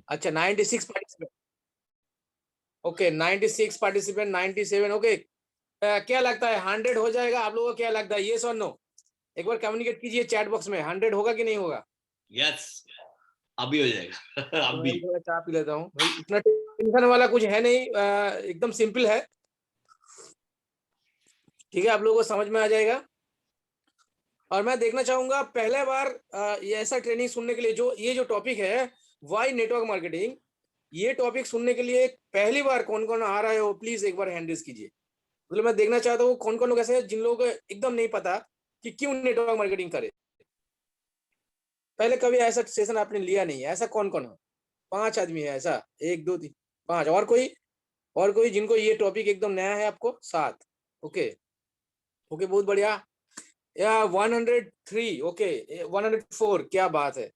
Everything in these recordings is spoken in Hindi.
अच्छा 96 पार्टिसिपेंट, ओके 96 पार्टिसिपेंट, 97, ओके। क्या लगता है 100 हो जाएगा आप लोगों को? क्या लगता है, येस और नो? एक बार कम्युनिकेट कीजिए चैट बॉक्स में, 100 होगा कि नहीं होगा? यस, अभी हो जाएगा। तो अभी मैं थोड़ा चाय पी लेता हूँ भाई, इतना टेंशन वाला कुछ है नहीं, एकदम सिंपल है। ठीक है, आप लोगों को समझ में आ जाएगा। और मैं देखना चाहूंगा पहले बार ये ऐसा ट्रेनिंग सुनने के लिए, जो ये जो टॉपिक है वाई नेटवर्क मार्केटिंग, ये टॉपिक सुनने के लिए पहली बार कौन कौन आ रहा है वो प्लीज एक बार हैंड रेज कीजिए। मतलब मैं देखना चाहता हूँ कौन कौन लोग ऐसे हैं जिन लोगों को एकदम नहीं पता कि क्यों नेटवर्क मार्केटिंग करे। पहले कभी ऐसा सेशन आपने लिया नहीं है, ऐसा कौन कौन है? 5 आदमी है ऐसा, 1 2 3 5। और कोई जिनको ये टॉपिक एकदम नया है आपको? 7, ओके। ओके बहुत बढ़िया। या 103, ओके 104, क्या बात है,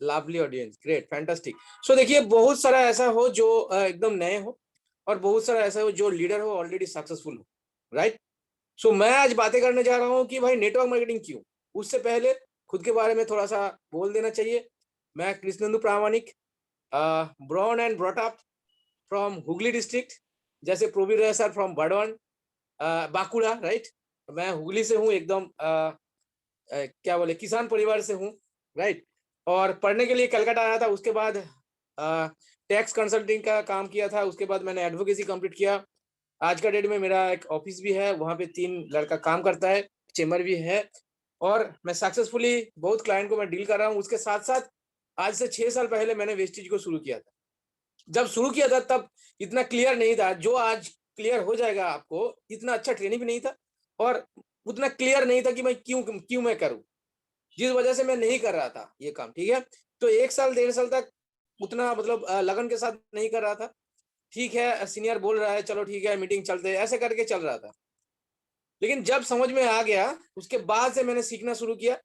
लवली ऑडियंस, ग्रेट, फैंटास्टिक। सो देखिए बहुत सारा ऐसा हो जो एकदम नए हो, और बहुत सारा ऐसा हो जो लीडर हो, ऑलरेडी सक्सेसफुल हो, राइट। सो मैं आज बातें करने जा रहा हूँ कि भाई नेटवर्क मार्केटिंग क्यों। उससे पहले खुद के बारे में थोड़ा सा बोल देना चाहिए। मैं Krishnendu Pramanik, born and brought up from Hooghly district, जैसे प्रोबीर है sir from Burdwan, Bankura, right. मैं हुगली से हूँ एकदम, क्या बोले, किसान परिवार से हूँ, राइट। और पढ़ने के लिए कलकत्ता आया था, उसके बाद टैक्स कंसल्टिंग का काम किया था, उसके बाद मैंने एडवोकेसी कंप्लीट किया। आज का डेट में मेरा एक ऑफिस भी है, वहाँ पे 3 लड़का काम करता है, चेम्बर भी है, और मैं सक्सेसफुली बहुत क्लाइंट को मैं डील कर रहा हूँ। उसके साथ साथ आज से 6 साल पहले मैंने वेस्टिज को शुरू किया था। जब शुरू किया था तब इतना क्लियर नहीं था, जो आज क्लियर हो जाएगा आपको। इतना अच्छा ट्रेनिंग भी नहीं था, और उतना क्लियर नहीं था कि मैं क्यों क्यों मैं करूं, जिस वजह से मैं नहीं कर रहा था ये काम। ठीक है, तो 1 साल 1.5 साल तक उतना मतलब लगन के साथ नहीं कर रहा था। ठीक है, सीनियर बोल रहा है चलो ठीक है मीटिंग चलते हैं, ऐसे करके चल रहा था। लेकिन जब समझ में आ गया, उसके बाद से मैंने सीखना शुरू किया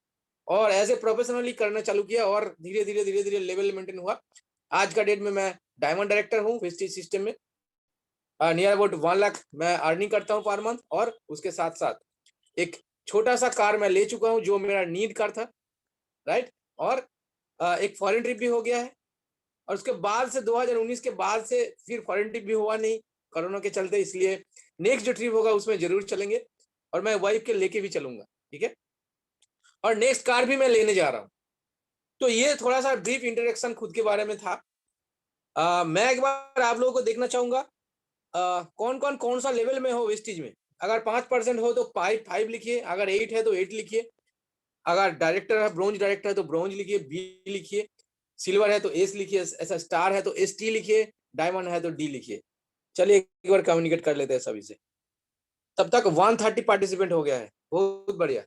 और एज ए प्रोफेशनली करना चालू किया, और धीरे धीरे लेवल मेंटेन हुआ। आज का डेट में मैं डायमंड डायरेक्टर हूँ वेस्टिज सिस्टम में। नियर अबाउट 1 लाख मैं अर्निंग करता हूँ पर मंथ, और उसके साथ साथ एक छोटा सा कार मैं ले चुका हूँ जो मेरा नीड कार था, राइट। और एक फॉरेन ट्रिप भी हो गया है, और उसके बाद से 2019 के बाद से फिर फॉरेन ट्रिप भी हुआ नहीं कोरोना के चलते, इसलिए नेक्स्ट जो ट्रिप होगा उसमें जरूर चलेंगे, और मैं वाइफ के लेके भी चलूंगा, ठीक है। और नेक्स्ट कार भी मैं लेने जा रहा हूँ। तो ये थोड़ा सा ब्रीफ इंट्रोडक्शन खुद के बारे में था। मैं एक बार आप लोगों को देखना चाहूंगा कौन सा लेवल में हो वेस्टिज में। अगर 5% हो तो 5 लिखिए, अगर 8 है तो 8 लिखिए, अगर डायरेक्टर है, ब्रोंज डायरेक्टर है तो ब्रोंज लिखिए, बी लिखिए, सिल्वर है तो एस लिखिए, ऐसा स्टार है तो एस टी लिखिए, डायमंड है तो डी लिखिए। चलिए एक बार कम्युनिकेट कर लेते हैं सभी से। तब तक 130 पार्टिसिपेंट हो गया है, बहुत बढ़िया,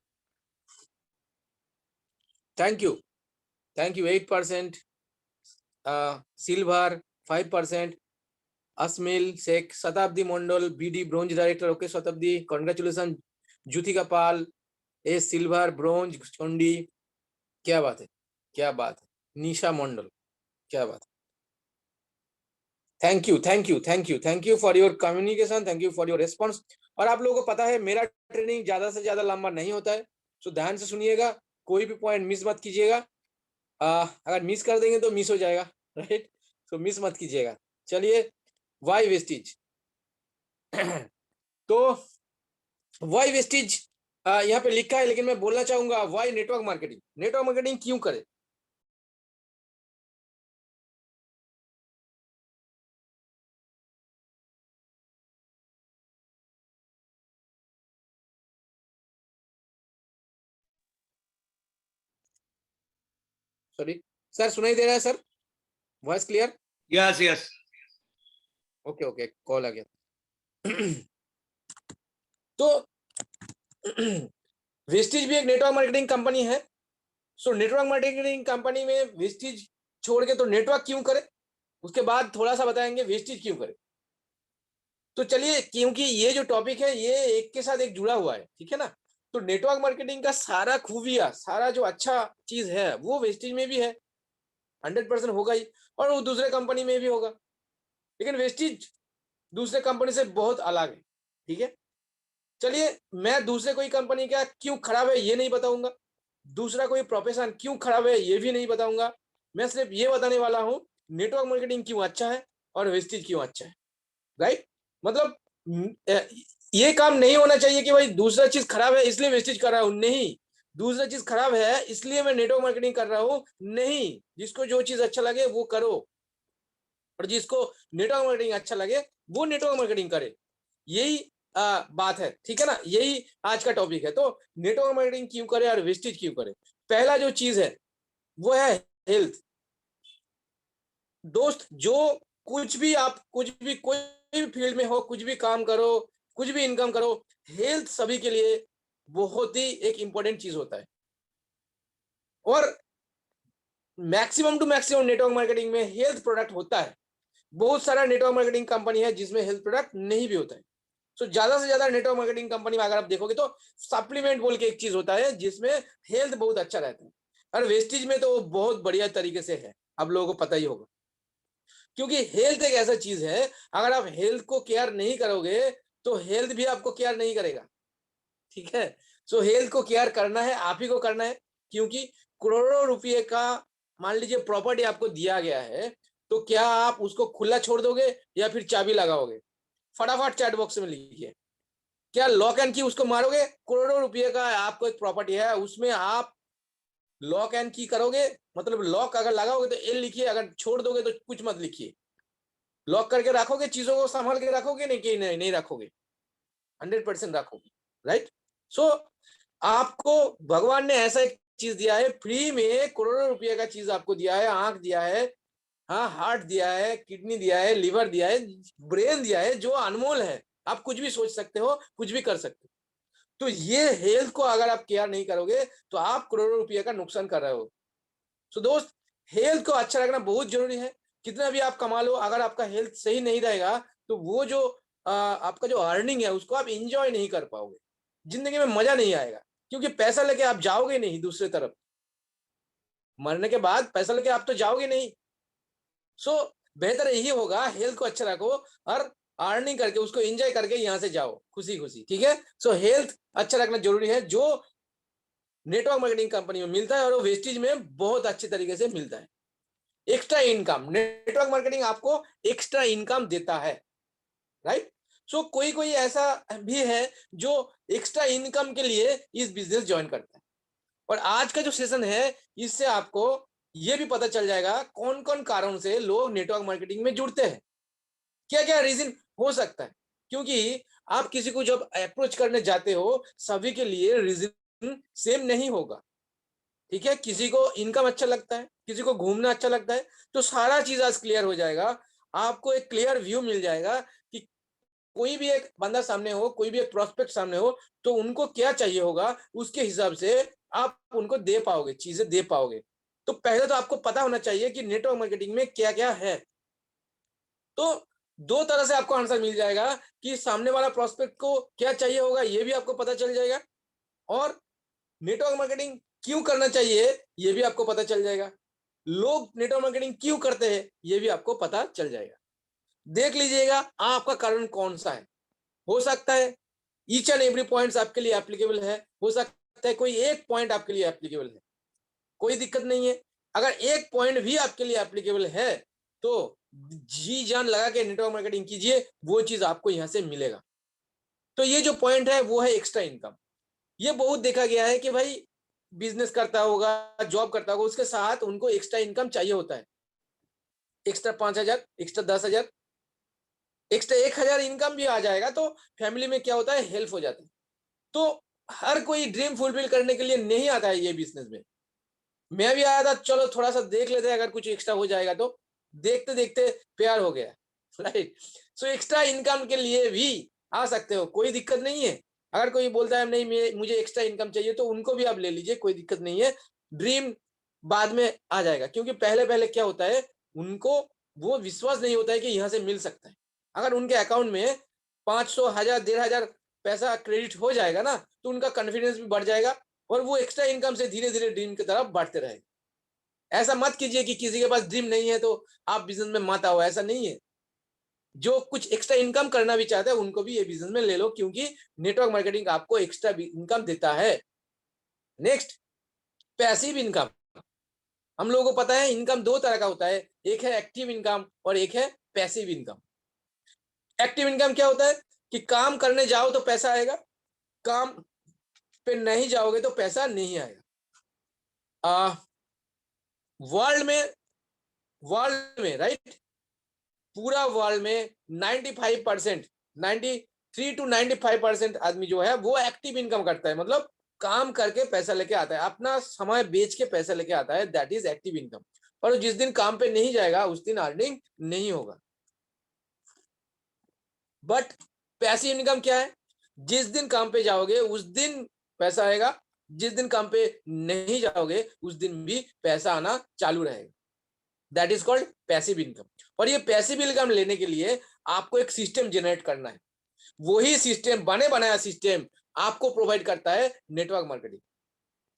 थैंक यू। 8%, सिल्वर 5%, असमिल शेख, शताब्दी मंडल बीडी ब्रोंज डायरेक्टर, ओके शताब्दी, कॉन्ग्रेचुलेसन। ज्योतिका पाल, ए सिल्वर, ब्रोंज, चंडी, क्या बात है, क्या बात है। निशा मंडल, क्या बात है। Thank you for your communication, thank you for your response. और आप लोगों को पता है मेरा ट्रेनिंग ज्यादा से ज्यादा लंबा नहीं होता है, सो ध्यान से सुनिएगा, कोई भी पॉइंट मिस मत कीजिएगा। अगर मिस कर देंगे तो मिस हो जाएगा, राइट। सो मिस मत कीजिएगा। चलिए, वाई वेस्टिज। तो वाई वेस्टिज यहाँ पे लिखा है, लेकिन मैं बोलना चाहूंगा why network marketing. Network marketing क्यों करें? सॉरी सर, सुनाई दे रहा है sir? Voice clear? Yes yes. Okay okay, call आ गया। तो वेस्टिज भी एक नेटवर्क मार्केटिंग कंपनी है। सो नेटवर्क मार्केटिंग कंपनी में वेस्टिज छोड़ के तो नेटवर्क क्यों करे, उसके बाद थोड़ा सा बताएंगे वेस्टिज क्यों करे। तो चलिए, क्योंकि ये जो टॉपिक है ये एक के साथ एक जुड़ा हुआ है, ठीक है ना। तो नेटवर्क मार्केटिंग का सारा खूबिया, सारा जो अच्छा चीज है वो वेस्टिज में भी है, 100% होगा ही, और वो दूसरे कंपनी में भी होगा। लेकिन वेस्टिज दूसरे कंपनी से बहुत अलग है, ठीक है। चलिए, मैं दूसरे कोई कंपनी का क्यों खराब है ये नहीं बताऊंगा, दूसरा कोई प्रोफेशन क्यों खराब है ये भी नहीं बताऊंगा। मैं सिर्फ ये बताने वाला हूं नेटवर्क मार्केटिंग क्यों अच्छा है और वेस्टेज क्यों अच्छा है, राइट। मतलब ये काम नहीं होना चाहिए कि भाई दूसरा चीज खराब है इसलिए वेस्टेज कर रहा हूं, नहीं। दूसरा चीज खराब है इसलिए मैं नेटवर्क मार्केटिंग कर रहा हूं, नहीं। जिसको जो चीज अच्छा लगे वो करो, और जिसको नेटवर्क मार्केटिंग अच्छा लगे वो नेटवर्क मार्केटिंग करे। यही बात है, ठीक है ना। यही आज का टॉपिक है। तो नेटवर्क मार्केटिंग क्यों करे और वेस्टेज क्यों करे। पहला जो चीज है वो है हेल्थ। दोस्त, जो कुछ भी आप कुछ भी कोई भी फील्ड में हो, कुछ भी काम करो, कुछ भी इनकम करो, हेल्थ सभी के लिए बहुत ही एक इंपॉर्टेंट चीज होता है। और maximum to maximum network marketing में हेल्थ प्रोडक्ट होता है। बहुत सारा नेटवर्क मार्केटिंग कंपनी है जिसमें हेल्थ प्रोडक्ट नहीं भी होता है। तो ज्यादा से ज्यादा नेटवर्क मार्केटिंग कंपनी में अगर आप देखोगे तो सप्लीमेंट बोल के एक चीज होता है जिसमें हेल्थ बहुत अच्छा रहता है। और वेस्टेज में तो बहुत बढ़िया तरीके से है, आप लोगों को पता ही होगा। क्योंकि हेल्थ एक ऐसा चीज है, अगर आप हेल्थ को केयर नहीं करोगे तो हेल्थ भी आपको केयर नहीं करेगा, ठीक है। सो हेल्थ को केयर करना है, आप ही को करना है। क्योंकि करोड़ों रुपए का मान लीजिए प्रॉपर्टी आपको दिया गया है, तो क्या आप उसको खुला छोड़ दोगे या फिर चाबी लगाओगे। फटाफट चैट बॉक्स में लिखिए, क्या लॉक एंड की उसको मारोगे। करोड़ों रुपए का आपको एक प्रॉपर्टी है, उसमें आप लॉक एंड की करोगे, मतलब लॉक अगर लगाओगे तो एल लिखिए, अगर छोड़ दोगे तो कुछ मत लिखिए। लॉक करके रखोगे, चीजों को संभाल के रखोगे, नहीं कि नहीं रखोगे, 100% रखोगे, राइट। सो आपको भगवान ने ऐसा एक चीज दिया है फ्री में, करोड़ों रुपए का चीज आपको दिया है। आंख दिया है, हाँ, हार्ट दिया है, किडनी दिया है, लिवर दिया है, ब्रेन दिया है, जो अनमोल है। आप कुछ भी सोच सकते हो, कुछ भी कर सकते हो। तो ये हेल्थ को अगर आप केयर नहीं करोगे तो आप करोड़ों रुपए का नुकसान कर रहे हो। सो दोस्त, हेल्थ को अच्छा रखना बहुत जरूरी है। कितना भी आप कमा लो, अगर आपका हेल्थ सही नहीं रहेगा तो वो जो आपका जो अर्निंग है उसको आप इंजॉय नहीं कर पाओगे, जिंदगी में मजा नहीं आएगा। क्योंकि पैसा लेके आप जाओगे नहीं दूसरे तरफ, मरने के बाद पैसा लेके आप तो जाओगे नहीं। सो बेहतर यही होगा, हेल्थ को अच्छा रखो और अर्निंग करके उसको एंजॉय करके यहाँ से जाओ खुशी खुशी, ठीक है। सो हेल्थ अच्छा रखना जरूरी है, जो नेटवर्क मार्केटिंग कंपनी में मिलता है, और वो वेस्टेज में बहुत अच्छे तरीके से मिलता है। एक्स्ट्रा इनकम, नेटवर्क मार्केटिंग आपको एक्स्ट्रा इनकम देता है, राइट। सो कोई कोई ऐसा भी है जो एक्स्ट्रा इनकम के लिए इस बिजनेस ज्वाइन करता है। और आज का जो सेशन है, इससे आपको ये भी पता चल जाएगा कौन कौन कारण से लोग नेटवर्क मार्केटिंग में जुड़ते हैं, क्या क्या रीजन हो सकता है। क्योंकि आप किसी को जब अप्रोच करने जाते हो, सभी के लिए रीजन सेम नहीं होगा, ठीक है। किसी को इनकम अच्छा लगता है, किसी को घूमना अच्छा लगता है। तो सारा चीज आज क्लियर हो जाएगा, आपको एक क्लियर व्यू मिल जाएगा कि कोई भी एक बंदा सामने हो, कोई भी एक प्रोस्पेक्ट सामने हो, तो उनको क्या चाहिए होगा, उसके हिसाब से आप उनको दे पाओगे, चीजें दे पाओगे। तो पहले तो आपको पता होना चाहिए कि नेटवर्क मार्केटिंग में क्या क्या है। तो दो तरह से आपको आंसर मिल जाएगा कि सामने वाला प्रोस्पेक्ट को क्या चाहिए होगा, ये भी आपको पता चल जाएगा, और नेटवर्क मार्केटिंग क्यों करना चाहिए ये भी आपको पता चल जाएगा। लोग नेटवर्क मार्केटिंग क्यों करते हैं ये भी आपको पता चल जाएगा। देख लीजिएगा आपका कारण कौन सा है। हो सकता है ईच एंड एवरी पॉइंट आपके लिए एप्लीकेबल है, हो सकता है कोई एक पॉइंट आपके लिए एप्लीकेबल है, कोई दिक्कत नहीं है। अगर एक पॉइंट भी आपके लिए एप्लीकेबल है तो जी जान लगा के नेटवर्क मार्केटिंग कीजिए, वो चीज आपको यहां से मिलेगा। तो ये जो पॉइंट है वो है एक्स्ट्रा इनकम। ये बहुत देखा गया है कि भाई बिजनेस करता होगा, जॉब करता होगा, उसके साथ उनको एक्स्ट्रा इनकम चाहिए होता है। एक्स्ट्रा 5,000, एक्स्ट्रा 10,000, एक्स्ट्रा 1,000 इनकम भी आ जाएगा तो फैमिली में क्या होता है, हेल्प हो जाता है। तो हर कोई ड्रीम फुलफिल करने के लिए नहीं आता है ये बिजनेस में। मैं भी आया था, चलो थोड़ा सा देख लेते हैं अगर कुछ एक्स्ट्रा हो जाएगा तो। देखते देखते प्यार हो गया, राइट। सो एक्स्ट्रा इनकम के लिए भी आ सकते हो, कोई दिक्कत नहीं है। अगर कोई बोलता है नहीं मुझे एक्स्ट्रा इनकम चाहिए, तो उनको भी आप ले लीजिए, कोई दिक्कत नहीं है। ड्रीम बाद में आ जाएगा, क्योंकि पहले पहले क्या होता है, उनको वो विश्वास नहीं होता है कि यहाँ से मिल सकता है। अगर उनके अकाउंट में 500, 1,000, 1,500 पैसा क्रेडिट हो जाएगा ना, तो उनका कॉन्फिडेंस भी बढ़ जाएगा, और वो एक्स्ट्रा इनकम से धीरे धीरे ड्रीम की तरफ बढ़ते रहेंगे। ऐसा मत कीजिए कि किसी के पास ड्रीम नहीं है तो आप बिजनेस में मत आओ, ऐसा नहीं है। जो कुछ एक्स्ट्रा इनकम करना भी चाहता है उनको भी ये बिजनेस में ले लो, क्योंकि नेटवर्क मार्केटिंग आपको एक्स्ट्रा इनकम देता है। Next, passive income. हम लोगों को पता है इनकम दो तरह का होता है, एक है एक्टिव इनकम और एक है पैसिव इनकम। एक्टिव इनकम क्या होता है कि काम करने जाओ तो पैसा आएगा, काम पे नहीं जाओगे तो पैसा नहीं आएगा। वर्ल्ड में राइट, पूरा वर्ल्ड में 95%, 93 to 95% आदमी जो है वो एक्टिव इनकम करता है, मतलब काम करके पैसा लेके आता है, अपना समय बेच के पैसा लेके आता है, दैट इज एक्टिव इनकम। और जिस दिन काम पे नहीं जाएगा उस दिन अर्निंग नहीं होगा। बट पैसिव इनकम क्या है, जिस दिन काम पे जाओगे उस दिन पैसा आएगा, जिस दिन काम पे नहीं जाओगे उस दिन भी पैसा आना चालू रहेगा, that is called passive income. और ये पैसिव इनकम लेने के लिए आपको एक सिस्टम जनरेट करना है, वही सिस्टम बने बनाया सिस्टम आपको प्रोवाइड करता है नेटवर्क मार्केटिंग,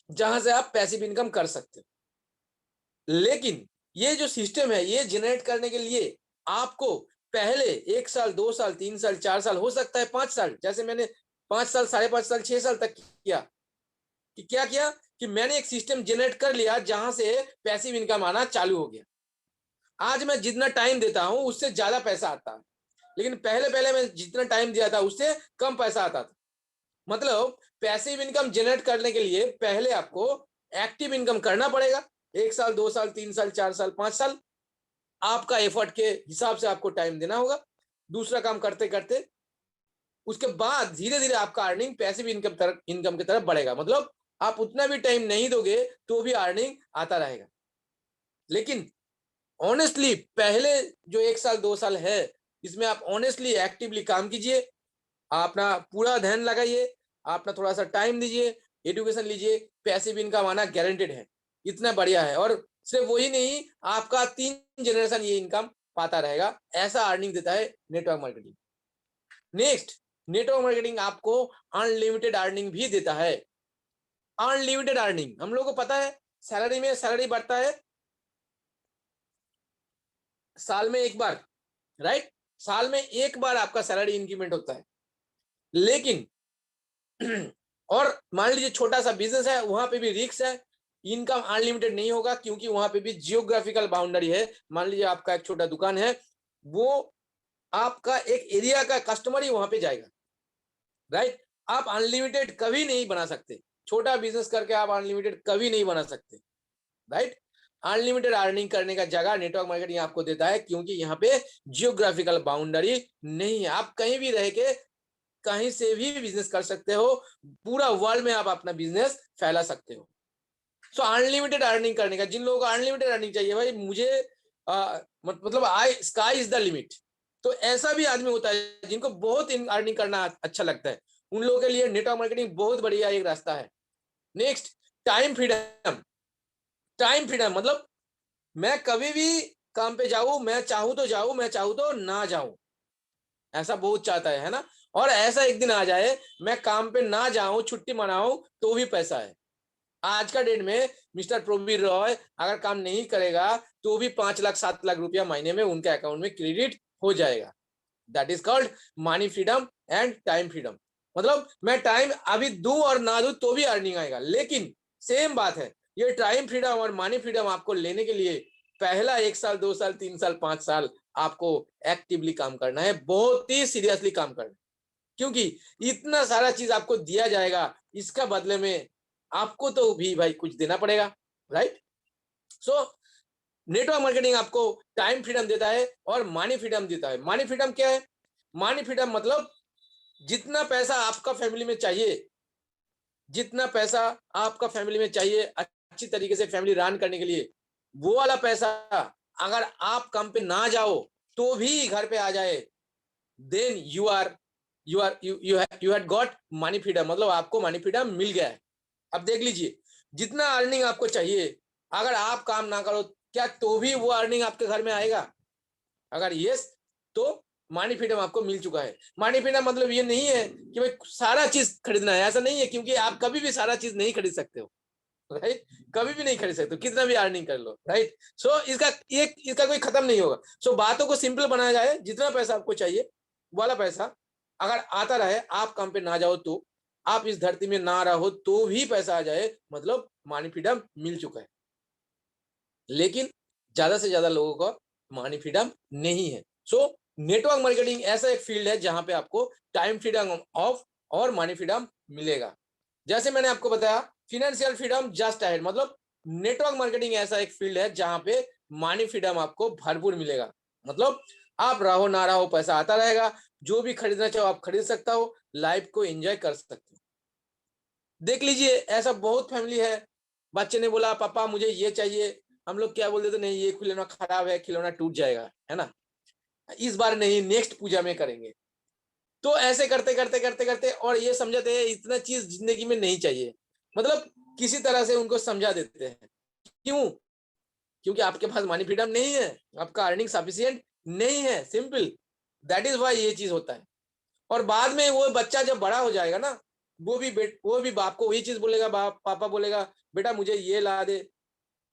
जहां से आप पैसिव इनकम कर सकते हो। लेकिन ये जो सिस्टम है ये जनरेट करने के लिए आपको पहले 1 साल 2 साल 3 साल 4 साल, हो सकता है 5 साल, जैसे मैंने 5 साल 5.5 साल 6 साल तक किया, कि क्या किया कि मैंने एक सिस्टम जनरेट कर लिया जहां से पैसिव इनकम आना चालू हो गया। आज मैं जितना टाइम देता हूं उससे ज्यादा पैसा आता है, लेकिन पहले पहले मैं जितना टाइम दिया था उससे कम पैसा आता था। मतलब पैसिव इनकम जनरेट करने के लिए पहले आपको एक्टिव इनकम करना पड़ेगा, 1 साल 2 साल 3 साल 4 साल 5 साल आपका एफर्ट के हिसाब से आपको टाइम देना होगा, दूसरा काम करते करते उसके बाद धीरे धीरे आपका अर्निंग पैसिव इनकम की तरफ बढ़ेगा। मतलब आप उतना भी टाइम नहीं दोगे तो भी अर्निंग आता रहेगा। लेकिन ऑनेस्टली पहले जो 1 साल 2 साल है इसमें आप ऑनेस्टली एक्टिवली काम कीजिए, अपना पूरा ध्यान लगाइए, अपना थोड़ा सा टाइम दीजिए, एजुकेशन लीजिए, पैसिव इनकम आना गारंटेड है, इतना बढ़िया है। और सिर्फ वही नहीं, आपका 3 जनरेशन ये इनकम पाता रहेगा, ऐसा अर्निंग देता है network marketing. Next, network marketing आपको अनलिमिटेड अर्निंग भी देता है। अनलिमिटेड अर्निंग हम लोगों को पता है, सैलरी में सैलरी बढ़ता है साल में एक बार, राइट, साल में एक बार आपका सैलरी इंक्रीमेंट होता है। लेकिन और मान लीजिए छोटा सा बिजनेस है, वहां पे भी रिस्क है, इनकम अनलिमिटेड नहीं होगा, क्योंकि वहां पे भी जियोग्राफिकल बाउंड्री है। मान लीजिए आपका एक छोटा दुकान है, वो आपका एक एरिया का कस्टमर ही वहां पे जाएगा, राइट। आप अनलिमिटेड कभी नहीं बना सकते, छोटा बिजनेस करके आप अनलिमिटेड कभी नहीं बना सकते, राइट। अनलिमिटेड अर्निंग करने का जगह नेटवर्क मार्केटिंग आपको देता है, क्योंकि यहाँ पे जियोग्राफिकल बाउंड्री नहीं है, आप कहीं भी रह के कहीं से भी बिजनेस कर सकते हो, पूरा वर्ल्ड में आप अपना बिजनेस फैला सकते हो। सो अनलिमिटेड अर्निंग करने का, जिन लोगों को अनलिमिटेड अर्निंग चाहिए, भाई मुझे मतलब स्काई इज द लिमिट, तो ऐसा भी आदमी होता है जिनको बहुत अर्निंग करना अच्छा लगता है, उन लोगों के लिए नेटवर्क मार्केटिंग बहुत बढ़िया एक रास्ता है। Next, time freedom. Time freedom मतलब मैं कभी भी काम पे जाऊं, मैं चाहूं तो जाऊं, मैं चाहूं तो ना जाऊं, ऐसा बहुत चाहता है ना। और ऐसा एक दिन आ जाए मैं काम पे ना जाऊं, छुट्टी मनाऊं तो भी पैसा है। आज का डेट में मिस्टर प्रवीर रॉय अगर काम नहीं करेगा तो भी 5 लाख 7 लाख रुपया महीने में उनके अकाउंट में क्रेडिट हो जाएगा। That is called money freedom and time freedom. मतलब मैं टाइम अभी दूं और ना दूं तो भी अर्निंग आएगा। लेकिन सेम बात है, ये टाइम फ्रीडम और मनी फ्रीडम आपको लेने के लिए पहला 1 साल 2 साल 3 साल 5 साल आपको एक्टिवली काम करना है, बहुत ही सीरियसली काम करना है, क्योंकि इतना सारा चीज आपको दिया जाएगा, इसका बदले में आपको तो भी भाई कुछ देना पड़ेगा, राइट। सो नेटवर्क मार्केटिंग आपको टाइम फ्रीडम देता है और मनी फ्रीडम देता है। मनी फ्रीडम क्या है? मनी फ्रीडम मतलब जितना पैसा आपका फैमिली में चाहिए, जितना पैसा आपका फैमिली में चाहिए अच्छी तरीके से फैमिली रन करने के लिए, वो वाला पैसा अगर आप काम पे ना जाओ तो भी घर पे आ जाए, then you had got money freedom, मतलब आपको मनी फ्रीडम मिल गया है। अब देख लीजिए, जितना अर्निंग आपको चाहिए अगर आप काम ना करो क्या तो भी वो अर्निंग आपके घर में आएगा? अगर यस, तो मनी फ्रीडम आपको मिल चुका है। मनी फ्रीडम मतलब ये नहीं है कि भाई सारा चीज खरीदना है, ऐसा नहीं है, क्योंकि आप कभी भी सारा चीज नहीं खरीद सकते हो, राइट। कभी भी नहीं खरीद सकते हो, कितना भी अर्निंग कर लो, राइट। सो इसका कोई खत्म नहीं होगा। सो बातों को सिंपल बनाया जाए, जितना पैसा आपको चाहिए वाला पैसा अगर आता रहे, आप काम पे ना जाओ तो, आप इस धरती में ना रहो तो भी पैसा आ जाए, मतलब मनी फ्रीडम मिल चुका है। लेकिन ज्यादा से ज्यादा लोगों का मनी फ्रीडम नहीं है। सो नेटवर्क मार्केटिंग ऐसा एक फील्ड है जहां पे आपको टाइम फ्रीडम ऑफ और मनी फ्रीडम मिलेगा। जैसे मैंने आपको बताया फिनेंशियल फ्रीडम जस्ट अहेड, मतलब नेटवर्क मार्केटिंग ऐसा एक फील्ड है जहां पे मनी फ्रीडम आपको भरपूर मिलेगा। मतलब आप रहो ना रहो पैसा आता रहेगा, जो भी खरीदना चाहो आप खरीद सकता हो, लाइफ को एंजॉय कर सकते हो। देख लीजिए ऐसा बहुत फैमिली है, बच्चे ने बोला पापा मुझे ये चाहिए, हम लोग क्या बोल देते, नहीं ये खिलौना खराब है, खिलौना टूट जाएगा, है ना, इस बार नहीं नेक्स्ट पूजा में करेंगे। तो ऐसे करते करते करते करते और ये समझाते हैं इतना चीज जिंदगी में नहीं चाहिए, मतलब किसी तरह से उनको समझा देते हैं। क्यों? क्योंकि आपके पास मनी फ्रीडम नहीं है, आपका अर्निंग सफिशियंट नहीं है, सिंपल, दैट इज वाई ये चीज होता है। और बाद में वो बच्चा जब बड़ा हो जाएगा ना, वो भी बाप को वही चीज बोलेगा, बाप पापा बोलेगा बेटा मुझे ये ला दे,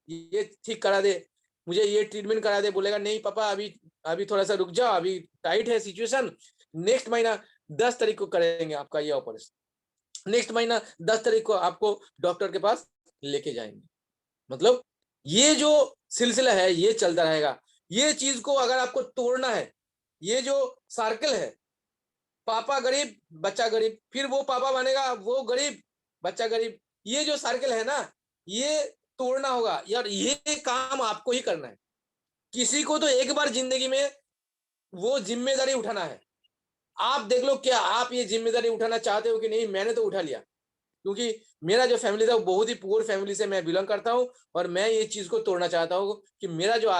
ये ठीक करा दे, मुझे ये ट्रीटमेंट करा दे, बोलेगा नहीं पापा अभी अभी थोड़ा सा रुक जाओ, अभी टाइट है सिचुएशन, नेक्स्ट महीना 10 तारीख को करेंगे आपका ये ऑपरेशन, नेक्स्ट महीना 10 तारीख को आपको डॉक्टर के पास लेके जाएंगे। मतलब ये जो सिलसिला है ये चलता रहेगा। ये चीज को अगर आपको तोड़ना है, ये जो सर्कल है, पापा गरीब बच्चा गरीब, फिर वो पापा बनेगा वो गरीब बच्चा गरीब, ये जो सर्कल है ना, ये तोड़ना होगा यार, ये काम आपको ही करना है। किसी को तो एक बार जिंदगी में वो जिम्मेदारी उठाना है। आप देख लो क्या आप ये जिम्मेदारी उठाना चाहते हो कि नहीं, मैंने तो उठा लिया, क्योंकि मेरा जो फैमिली था वो बहुत ही पुअर फैमिली से मैं बिलोंग करता हूँ, और मैं ये चीज को तोड़ना चाहता हूँ कि मेरा जो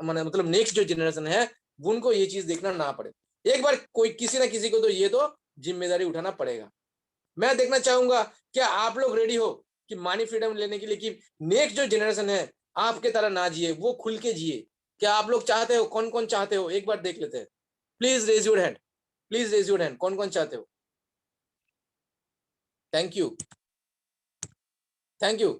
मतलब नेक्स्ट जो जनरेशन है उनको ये चीज देखना ना पड़े। एक बार कोई किसी ना किसी को तो ये तो जिम्मेदारी उठाना पड़ेगा। मैं देखना चाहूंगा क्या आप लोग रेडी हो कि मनी फ्रीडम लेने के लिए, कि नेक्स्ट जो जनरेशन है आपके तरह ना जिए, वो खुल के जिए। क्या आप लोग चाहते हो? कौन कौन चाहते हो एक बार देख लेते हैं, please raise your hand, please raise your hand, कौन कौन चाहते हो? Thank you, thank you.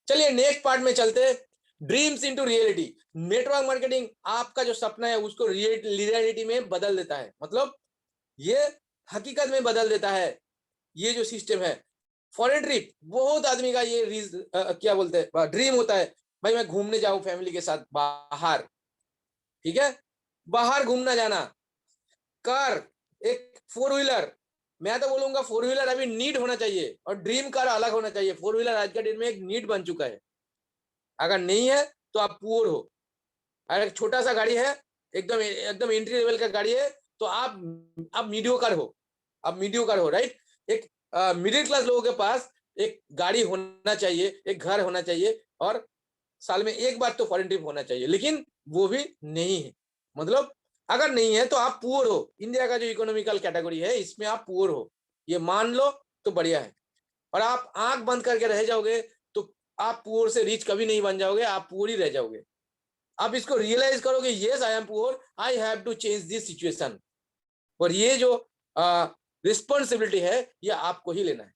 चलिए नेक्स्ट पार्ट में चलते हैं, dreams into reality. Network marketing आपका जो सपना है उसको रियलिटी में बदल देता है, मतलब ये हकीकत में बदल देता है। ये जो सिस्टम है फॉरेन ट्रिप, बहुत आदमी का ये क्या बोलते हैं ड्रीम होता है, भाई मैं घूमने जाऊं फैमिली के साथ बाहर, ठीक है, बाहर घूमना जाना, कार, एक फोर व्हीलर, मैं तो बोलूंगा फोर व्हीलर अभी नीड होना चाहिए और ड्रीम कार अलग होना चाहिए। फोर व्हीलर आज के डेट में एक नीड बन चुका है, अगर नहीं है तो आप पुअर हो। अगर एक छोटा सा गाड़ी है, एकदम एकदम एंट्री लेवल का गाड़ी है, तो आप मीडियोकर हो, आप मीडियोकर हो, राइट। एक मिडिल क्लास लोगों के पास एक गाड़ी होना चाहिए, एक घर होना चाहिए, और साल में एक बार तो फॉरेन ट्रिप होना चाहिए, लेकिन वो भी नहीं है। मतलब अगर नहीं है तो आप पुअर हो, इंडिया का जो इकोनॉमिकल कैटेगरी है इसमें आप पुअर हो, ये मान लो तो बढ़िया है। और आप आंख बंद करके रह जाओगे तो आप पुअर से रिच कभी नहीं बन जाओगे, आप पुअर ही रह जाओगे। आप इसको रियलाइज करोगे, yes I am poor, I have to change this situation, और ये जो रिस्पॉन्सिबिलिटी है ये आपको ही लेना है।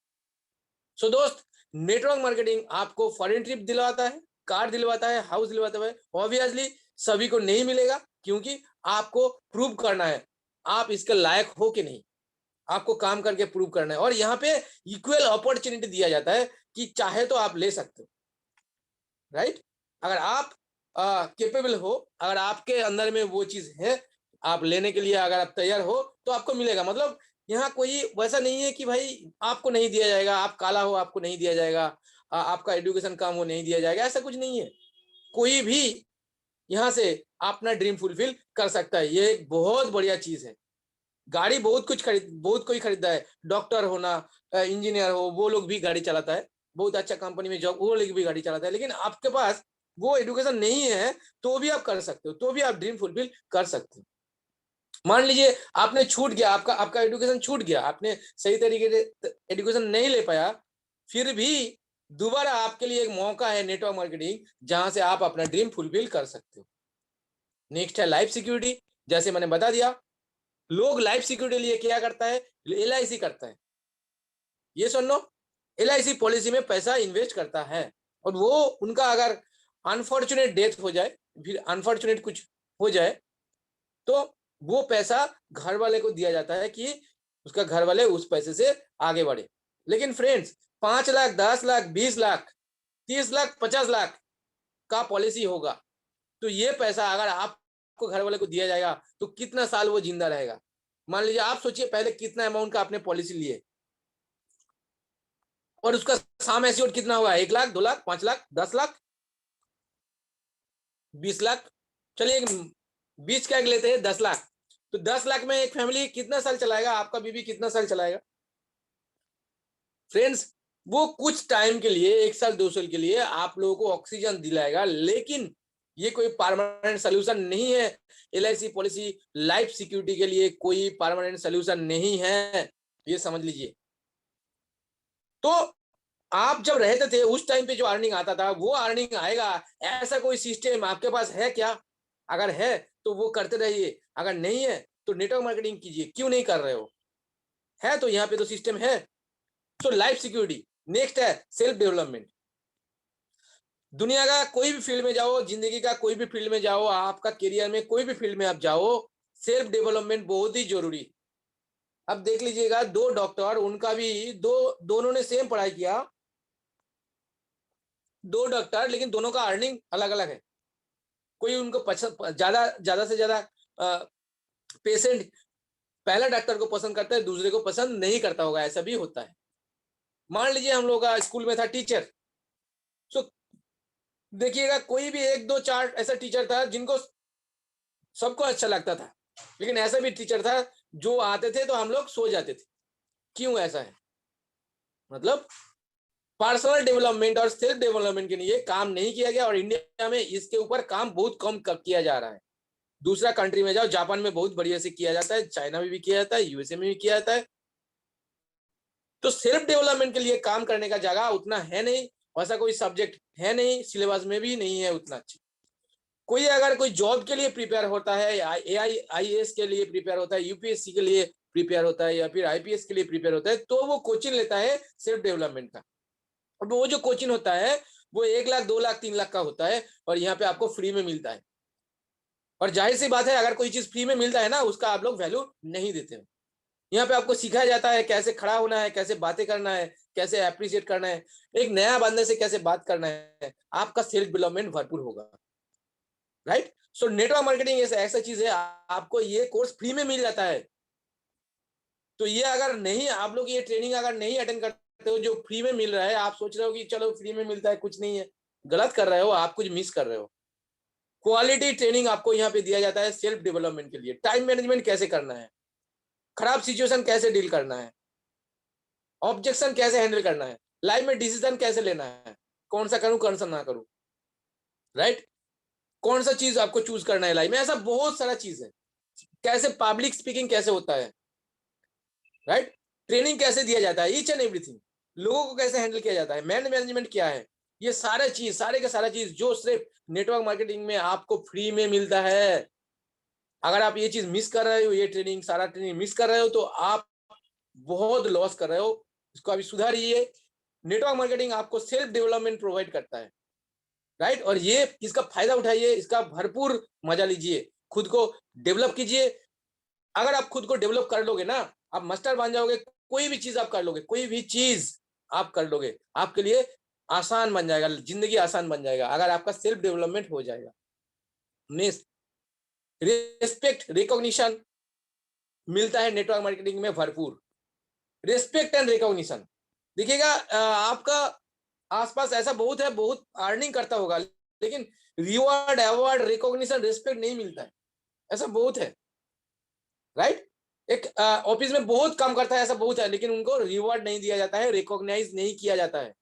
सो दोस्त, नेटवर्क मार्केटिंग आपको फॉरेन ट्रिप दिलवाता है, कार दिलवाता है, हाउस दिलवाता है, ऑब्वियसली सभी को नहीं मिलेगा, क्योंकि आपको प्रूव करना है आप इसके लायक हो कि नहीं, आपको काम करके प्रूव करना है। और यहाँ पे इक्वल अपॉर्चुनिटी दिया जाता है कि चाहे तो आप ले सकते हो, राइट। अगर आप केपेबल हो, अगर आपके अंदर में वो चीज है आप लेने के लिए, अगर आप तैयार हो तो आपको मिलेगा। मतलब यहाँ कोई वैसा नहीं है कि भाई आपको नहीं दिया जाएगा, आप काला हो आपको नहीं दिया जाएगा, आपका एजुकेशन कम हो नहीं दिया जाएगा, ऐसा कुछ नहीं है। कोई भी यहाँ से अपना ड्रीम फुलफिल कर सकता है, ये एक बहुत बढ़िया चीज है। गाड़ी बहुत कोई खरीदता है, डॉक्टर होना, इंजीनियर हो, वो लोग भी गाड़ी चलाता है, बहुत अच्छा कंपनी में जॉब, वो लोग भी गाड़ी चलाता है, लेकिन आपके पास वो एजुकेशन नहीं है तो भी आप कर सकते हो, तो भी आप ड्रीम फुलफिल कर सकते हो। मान लीजिए आपने छूट गया, आपका आपका एजुकेशन छूट गया, आपने सही तरीके से एजुकेशन नहीं ले पाया, फिर भी दोबारा आपके लिए एक मौका है नेटवर्क मार्केटिंग, जहां से आप अपना ड्रीम फुलफिल कर सकते हो। नेक्स्ट है लाइफ सिक्योरिटी। जैसे मैंने बता दिया, लोग लाइफ सिक्योरिटी लिए क्या करता है, LIC करता है, ये सुन लो, LIC पॉलिसी में पैसा इन्वेस्ट करता है, और वो उनका अगर अनफॉर्चुनेट डेथ हो जाए, फिर अनफॉर्चुनेट कुछ हो जाए, तो वो पैसा घर वाले को दिया जाता है कि उसका घर वाले उस पैसे से आगे बढ़े। लेकिन फ्रेंड्स, 5 लाख 10 लाख 20 लाख 30 लाख 50 लाख का पॉलिसी होगा, तो ये पैसा अगर आपको घर वाले को दिया जाएगा तो कितना साल वो जिंदा रहेगा। मान लीजिए आप सोचिए पहले कितना अमाउंट का आपने पॉलिसी लिए और उसका साम एश्योर्ड कितना हुआ, 1 लाख, 2 लाख, 5 लाख, 10 लाख, 20 लाख, चलिए 20 का लेते हैं, 10 लाख। तो 10 लाख में एक फैमिली कितना साल चलाएगा, आपका बीबी कितना साल चलाएगा फ्रेंड्स। वो कुछ टाइम के लिए, 1 साल 2 साल के लिए आप लोगों को ऑक्सीजन दिलाएगा, लेकिन ये कोई परमानेंट सोल्यूशन नहीं है। LIC पॉलिसी लाइफ सिक्योरिटी के लिए कोई परमानेंट सोल्यूशन नहीं है, ये समझ लीजिए। तो आप जब रहते थे उस टाइम पे जो अर्निंग आता था वो अर्निंग आएगा, ऐसा कोई सिस्टम आपके पास है क्या? अगर है तो वो करते रहिए, अगर नहीं है तो नेटवर्क मार्केटिंग कीजिए। क्यों नहीं कर रहे हो? है तो यहाँ पे तो सिस्टम है। So life security. नेक्स्ट है सेल्फ डेवलपमेंट। दुनिया का कोई भी फील्ड में जाओ, जिंदगी का कोई भी फील्ड में जाओ, आपका करियर में कोई भी फील्ड में आप जाओ, सेल्फ डेवलपमेंट बहुत ही जरूरी। अब देख लीजिएगा 2 डॉक्टर, उनका भी दोनों ने सेम पढ़ाई किया, 2 डॉक्टर, लेकिन दोनों का अर्निंग अलग अलग है। कोई उनको पसंद ज्यादा से ज्यादा पेशेंट पहला डॉक्टर को पसंद करता है, दूसरे को पसंद नहीं करता होगा, ऐसा भी होता है। मान लीजिए हम लोग का स्कूल में था टीचर, सो देखिएगा कोई भी 1 2 4 ऐसा टीचर था जिनको सबको अच्छा लगता था, लेकिन ऐसा भी टीचर था जो आते थे तो हम लोग सो जाते थे। क्यों ऐसा है? मतलब पर्सनल डेवलपमेंट और सेल्फ डेवलपमेंट के लिए काम नहीं किया गया, और इंडिया में इसके ऊपर काम बहुत कम किया जा रहा है। दूसरा कंट्री में जाओ, जापान में बहुत बढ़िया से किया जाता है, चाइना में भी किया जाता है, USA में भी किया जाता है। तो सेल्फ डेवलपमेंट के लिए काम करने का जगह उतना है नहीं, ऐसा कोई सब्जेक्ट है नहीं, सिलेबस में भी नहीं है उतना अच्छा। कोई अगर कोई जॉब के लिए प्रिपेयर होता है, AIS के लिए प्रिपेयर होता है, UPSC के लिए प्रिपेयर होता है, या फिर IPS के लिए प्रिपेयर होता है, तो वो कोचिंग लेता है सेल्फ डेवलपमेंट का। अब वो जो कोचिंग होता है वो 1 लाख 2 लाख 3 लाख का होता है, और यहाँ पे आपको फ्री में मिलता है। और जाहिर सी बात है, अगर कोई चीज फ्री में मिलता है ना, उसका आप लोग वैल्यू नहीं देते हो। यहाँ पे आपको सिखाया जाता है कैसे खड़ा होना है, कैसे बातें करना है, कैसे अप्रिशिएट करना है, एक नया बंदे से कैसे बात करना है, आपका सेल्फ डेवलपमेंट भरपूर होगा, राइट। सो नेटवर्क मार्केटिंग ऐसा चीज है, आपको ये कोर्स फ्री में मिल जाता है। तो ये अगर नहीं, आप लोग ये ट्रेनिंग अगर नहीं अटेंड करते हो जो फ्री में मिल रहा है, आप सोच रहे हो कि चलो फ्री में मिलता है कुछ नहीं है, गलत कर रहे हो, आप कुछ मिस कर रहे हो। क्वालिटी ट्रेनिंग आपको यहाँ पे दिया जाता है सेल्फ डेवलपमेंट के लिए। टाइम मैनेजमेंट कैसे करना है, खराब सिचुएशन कैसे डील करना है, ऑब्जेक्शन कैसे हैंडल करना है, लाइफ में डिसीजन कैसे लेना है, कौन सा करूं कौन सा ना करूं, राइट, कौन सा चीज आपको चूज करना है लाइफ में, ऐसा बहुत सारा चीज है। कैसे पब्लिक स्पीकिंग कैसे होता है, राइट, ट्रेनिंग कैसे दिया जाता है, ईच एंड एवरीथिंग, लोगों को कैसे हैंडल किया जाता है, मैनेजमेंट क्या है, ये सारे चीज, सारे के सारा चीज जो सिर्फ नेटवर्क मार्केटिंग में आपको फ्री में मिलता है। अगर आप ये चीज मिस कर रहे हो, ये ट्रेनिंग, सारा ट्रेनिंग मिस कर रहे हो, तो आप बहुत लॉस कर रहे हो। इसको अभी सुधारिए। नेटवर्क मार्केटिंग आपको सेल्फ डेवलपमेंट प्रोवाइड करता है, राइट, और ये इसका फायदा उठाइए, इसका भरपूर मजा लीजिए, खुद को डेवलप कीजिए। अगर आप खुद को डेवलप कर लोगे ना, आप मास्टर बन जाओगे, कोई भी चीज आप कर लोगे, कोई भी चीज आप कर लोगे, आपके लिए आसान बन जाएगा, जिंदगी आसान बन जाएगा अगर आपका सेल्फ डेवलपमेंट हो जाएगा। नेक्स्ट, रिस्पेक्ट रिकॉग्निशन मिलता है नेटवर्क मार्केटिंग में भरपूर। रिस्पेक्ट एंड रिकॉग्निशन, देखिएगा आपका आसपास ऐसा बहुत है, बहुत अर्निंग करता होगा, लेकिन रिवॉर्ड, अवार्ड, रिकॉग्निशन, रिस्पेक्ट नहीं मिलता है, ऐसा बहुत है, राइट। एक ऑफिस में बहुत काम करता है, ऐसा बहुत है, लेकिन उनको रिवॉर्ड नहीं दिया जाता है, रिकॉग्नाइज नहीं किया जाता है,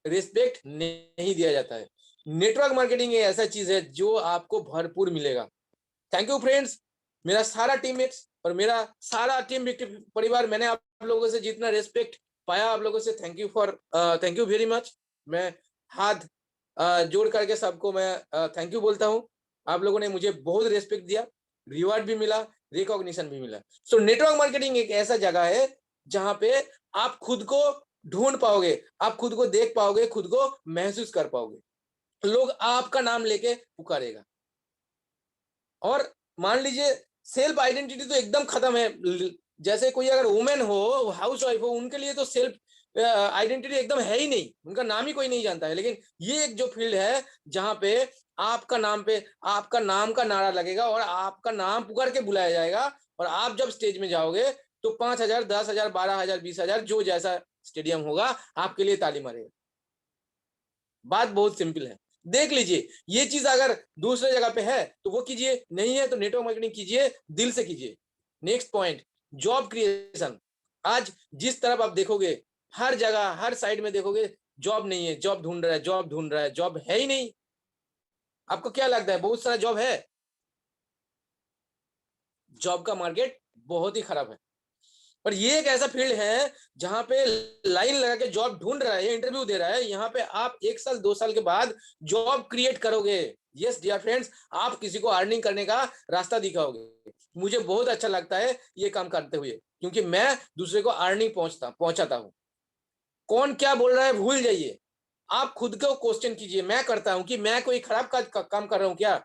रिस्पेक्ट नहीं दिया जाता है। नेटवर्क मार्केटिंग एक ऐसा चीज है जो आपको भरपूर मिलेगा। थैंक यू फ्रेंड्स, मेरा सारा टीममेट्स और मेरा सारा टीम परिवार, मैंने आप लोगों से जितना रिस्पेक्ट पाया, आप लोगों से थैंक यू वेरी मच। मैं हाथ जोड़ करके सबको मैं थैंक यू बोलता हूँ। आप लोगों ने मुझे बहुत रिस्पेक्ट दिया, रिवार्ड भी मिला, रिकॉग्निशन भी मिला। सो नेटवर्क मार्केटिंग एक ऐसा जगह है जहां पे आप खुद को ढूंढ पाओगे, आप खुद को देख पाओगे, खुद को महसूस कर पाओगे, लोग आपका नाम लेके पुकारेगा। और मान लीजिए सेल्फ आइडेंटिटी तो एकदम खत्म है। जैसे कोई अगर वुमेन हो, हाउस वाइफ हो, उनके लिए तो सेल्फ आइडेंटिटी एकदम है ही नहीं, उनका नाम ही कोई नहीं जानता है। लेकिन ये एक जो फील्ड है जहां पे आपका नाम का नारा लगेगा और आपका नाम पुकार के बुलाया जाएगा, और आप जब स्टेज में जाओगे तो 5,000, 10,000, 12,000, 20,000 जो जैसा स्टेडियम होगा आपके लिए ताली मारेगा। बात बहुत सिंपल है, देख लीजिए। ये चीज अगर दूसरे जगह पे है तो वो कीजिए, नहीं है तो नेटवर्क मार्केटिंग कीजिए, दिल से कीजिए। Next point, job creation. आज जिस तरफ आप देखोगे, हर जगह हर साइड में देखोगे जॉब नहीं है, जॉब ढूंढ रहा है, जॉब ढूंढ रहा है, जॉब है ही नहीं। आपको क्या लगता है बहुत सारा जॉब है? जॉब का मार्केट बहुत ही खराब है। पर ये एक ऐसा फील्ड है जहां पे लाइन लगा के जॉब ढूंढ रहा है, इंटरव्यू दे रहा है, यहाँ पे आप 1 साल 2 साल के बाद जॉब क्रिएट करोगे। यस डियर फ्रेंड्स, आप किसी को अर्निंग करने का रास्ता दिखाओगे। मुझे बहुत अच्छा लगता है ये काम करते हुए, क्योंकि मैं दूसरे को अर्निंग पहुंचाता हूँ। कौन क्या बोल रहा है भूल जाइए, आप खुद को क्वेश्चन कीजिए। मैं करता हूँ कि मैं कोई खराब काम कर रहा हूँ क्या?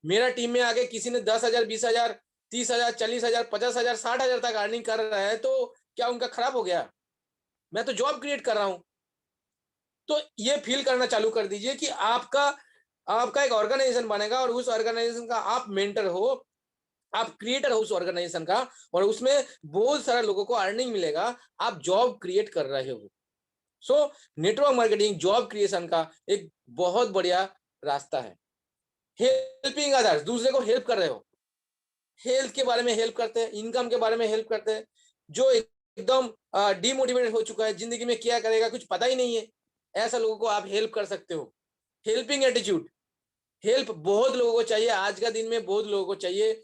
मेरा टीम में आगे किसी ने 10,000, 20,000, 30,000, 40,000, 50,000, 60,000 तक अर्निंग कर रहा है तो क्या उनका खराब हो गया? मैं तो जॉब क्रिएट कर रहा हूं। तो ये फील करना चालू कर दीजिए कि आपका आपका एक ऑर्गेनाइजेशन बनेगा और उस ऑर्गेनाइजेशन का आप मेंटर हो, आप क्रिएटर हो उस ऑर्गेनाइजेशन का, और उसमें बहुत सारे लोगों को अर्निंग मिलेगा। आप जॉब क्रिएट कर रहे हो। सो नेटवर्क मार्केटिंग जॉब क्रिएशन का एक बहुत बढ़िया रास्ता है। हेल्पिंग अदर्स, दूसरे को हेल्प कर रहे हो, हेल्थ के बारे में हेल्प करते हैं, इनकम के बारे में हेल्प करते हैं। जो एकदम डिमोटिवेटेड हो चुका है, जिंदगी में क्या करेगा कुछ पता ही नहीं है, ऐसा लोगों को आप हेल्प कर सकते हो। हेल्पिंग एटीट्यूड, हेल्प बहुत लोगों को चाहिए आज का दिन में, बहुत लोगों को चाहिए।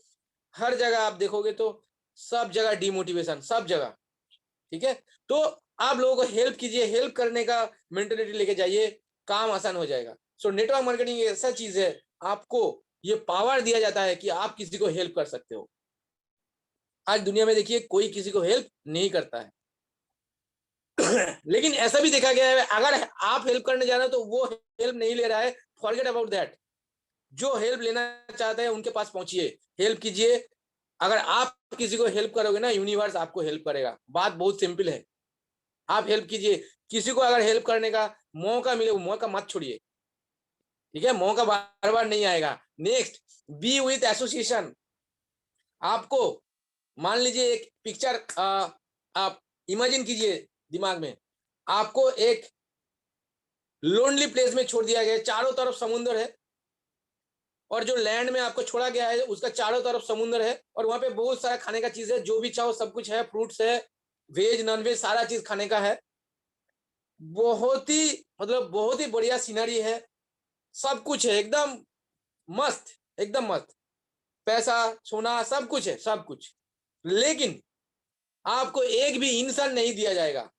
हर जगह आप देखोगे तो सब जगह डिमोटिवेशन, सब जगह। ठीक है, तो आप लोगों को हेल्प कीजिए, हेल्प करने का मेंटेलिटी लेके जाइए, काम आसान हो जाएगा। सो नेटवर्क मार्केटिंग ऐसा चीज है, आपको ये पावर दिया जाता है कि आप किसी को हेल्प कर सकते हो। आज दुनिया में देखिए कोई किसी को हेल्प नहीं करता है। लेकिन ऐसा भी देखा गया है, अगर आप हेल्प करने जा रहे हो तो वो हेल्प नहीं ले रहा है, फॉरगेट अबाउट दैट। जो हेल्प लेना चाहते हैं उनके पास पहुंचिए, हेल्प कीजिए। अगर आप किसी को हेल्प करोगे ना, यूनिवर्स आपको हेल्प करेगा। बात बहुत सिंपल है, आप हेल्प कीजिए। किसी को अगर हेल्प करने का मौका मिले, वो मौका मत छोड़िए। ठीक है, मौका बार बार नहीं आएगा। Next, B with association. आपको मान लीजिए एक पिक्चर आप इमेजिन कीजिए दिमाग में, आपको एक लोनली प्लेस में छोड़ दिया गया, चारों तरफ समुद्र है, और जो लैंड में आपको छोड़ा गया है उसका चारों तरफ समुद्र है, और वहां पे बहुत सारा खाने का चीज है, जो भी चाहो सब कुछ है, फ्रूट्स है, वेज नॉन वेज सारा चीज खाने का है। बहुत ही मतलब बहुत ही बढ़िया सीनरी है, सब कुछ है एकदम मस्त, एकदम मस्त। पैसा सोना सब कुछ है, सब कुछ। लेकिन आपको एक भी इंसान नहीं दिया जाएगा।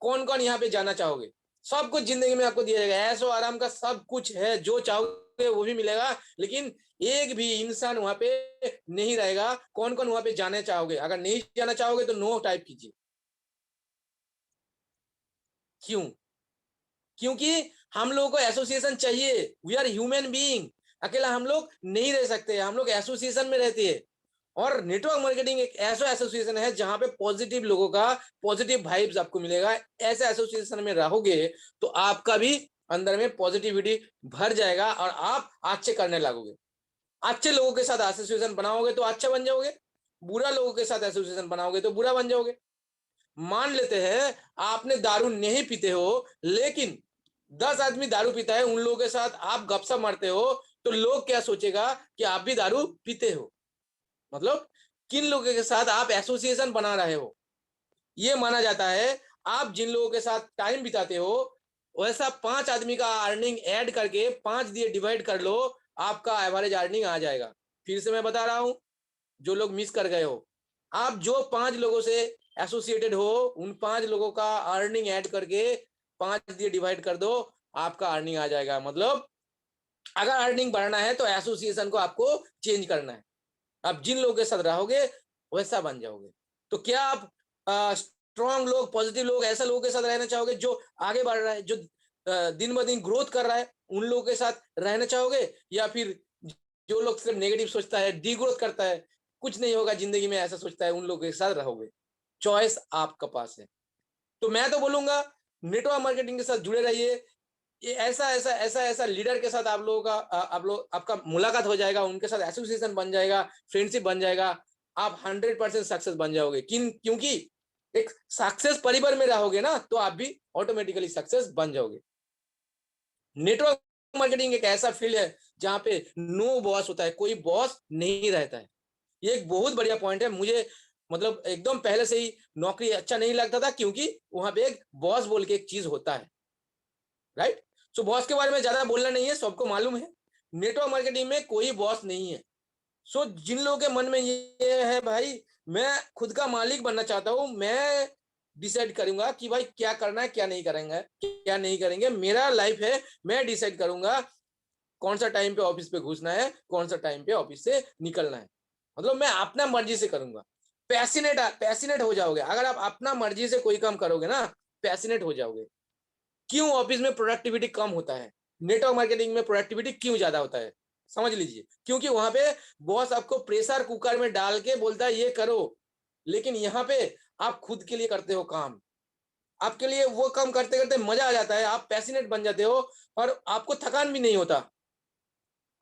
कौन कौन यहाँ पे जाना चाहोगे? सब कुछ जिंदगी में आपको दिया जाएगा, ऐशो आराम का सब कुछ है, जो चाहोगे वो भी मिलेगा, लेकिन एक भी इंसान वहां पे नहीं रहेगा। कौन कौन वहां पे जाना चाहोगे? अगर नहीं जाना चाहोगे तो नो टाइप कीजिए। क्यों? क्योंकि हम लोगों को एसोसिएशन चाहिए। वी आर ह्यूमन बीइंग, अकेला हम लोग नहीं रह सकते, हम लोग एसोसिएशन में रहते हैं। और नेटवर्क मार्केटिंग एक ऐसा एसोसिएशन है जहां पे पॉजिटिव लोगों का पॉजिटिव वाइब्स आपको मिलेगा। ऐसे एसोसिएशन में रहोगे तो आपका भी अंदर में पॉजिटिविटी भर जाएगा और आप अच्छे करने लगोगे। अच्छे लोगों के साथ एसोसिएशन बनाओगे तो अच्छा बन जाओगे, बुरा लोगों के साथ एसोसिएशन बनाओगे तो बुरा बन जाओगे। मान लेते हैं आपने दारू नहीं पीते हो, लेकिन 10 आदमी दारू पीता है, उन लोगों के साथ आप गपशप मारते हो, तो लोग क्या सोचेगा कि आप भी दारू पीते हो। मतलब किन लोगों के साथ आप एसोसिएशन बना रहे हो, ये माना जाता है। आप जिन लोगों के साथ टाइम बिताते हो, वैसा 5 आदमी का अर्निंग ऐड करके 5 दिए डिवाइड कर लो, आपका एवरेज अर्निंग आ जाएगा। फिर से मैं बता रहा हूं, जो लोग मिस कर गए हो, आप जो 5 लोगों से एसोसिएटेड हो, उन 5 लोगों का अर्निंग ऐड करके 5 दिए डिवाइड कर दो, आपका अर्निंग आ जाएगा। मतलब अगर अर्निंग बढ़ना है तो एसोसिएशन को आपको चेंज करना है। आप जिन लोगों के साथ रहोगे वैसा बन जाओगे। तो क्या आप स्ट्रॉन्ग लोग, पॉजिटिव लोग, ऐसे लोगों के साथ रहना चाहोगे जो आगे बढ़ रहा है, जो दिन ब दिन ग्रोथ कर रहा है, उन लोगों के साथ रहना चाहोगे? या फिर जो लोग सिर्फ नेगेटिव सोचता है, डी ग्रोथ करता है, कुछ नहीं होगा जिंदगी में, ऐसा सोचता है, उन लोगों के साथ रहोगे? चॉइस आपके पास है। तो मैं तो बोलूंगा नेटवर्क मार्केटिंग के साथ जुड़े रहिए। ये ऐसा लीडर के साथ आप लोगों का आपका मुलाकात हो जाएगा, उनके साथ एसोसिएशन बन जाएगा, फ्रेंडशिप बन जाएगा, आप 100% सक्सेस बन जाओगे। क्योंकि एक सक्सेस परिवार में रहोगे ना, तो आप भी ऑटोमेटिकली सक्सेस बन जाओगे। नेटवर्क मार्केटिंग एक ऐसा फील्ड है जहां पे नो बॉस होता है, कोई बॉस नहीं रहता है। ये एक बहुत बढ़िया पॉइंट है। मुझे मतलब एकदम पहले से ही नौकरी अच्छा नहीं लगता था, क्योंकि वहां पे एक बॉस बोल के एक चीज होता है, राइट। सो बॉस के बारे में ज्यादा बोलना नहीं है, सबको मालूम है नेटवर्क मार्केटिंग में कोई बॉस नहीं है। सो जिन लोगों के मन में ये है भाई मैं खुद का मालिक बनना चाहता हूँ, मैं डिसाइड करूंगा कि भाई क्या करना है, क्या नहीं करेंगे, क्या नहीं करेंगे, मेरा लाइफ है, मैं डिसाइड करूंगा कौन सा टाइम पे ऑफिस पे घुसना है, कौन सा टाइम पे ऑफिस से निकलना है। मतलब मैं अपना मर्जी से करूंगा। पैसिनेट हो जाओगे अगर आप अपना मर्जी से कोई काम करोगे ना, पैसिनेट हो जाओगे। क्यों ऑफिस में प्रोडक्टिविटी कम होता है, नेटवर्क मार्केटिंग में प्रोडक्टिविटी क्यों ज्यादा होता है, समझ लीजिए। क्योंकि वहां पे बॉस आपको प्रेशर कुकर में डाल के बोलता है ये करो, लेकिन यहाँ पे आप खुद के लिए करते हो काम। आपके लिए वो काम करते करते मजा आ जाता है, आप पैसिनेट बन जाते हो, और आपको थकान भी नहीं होता।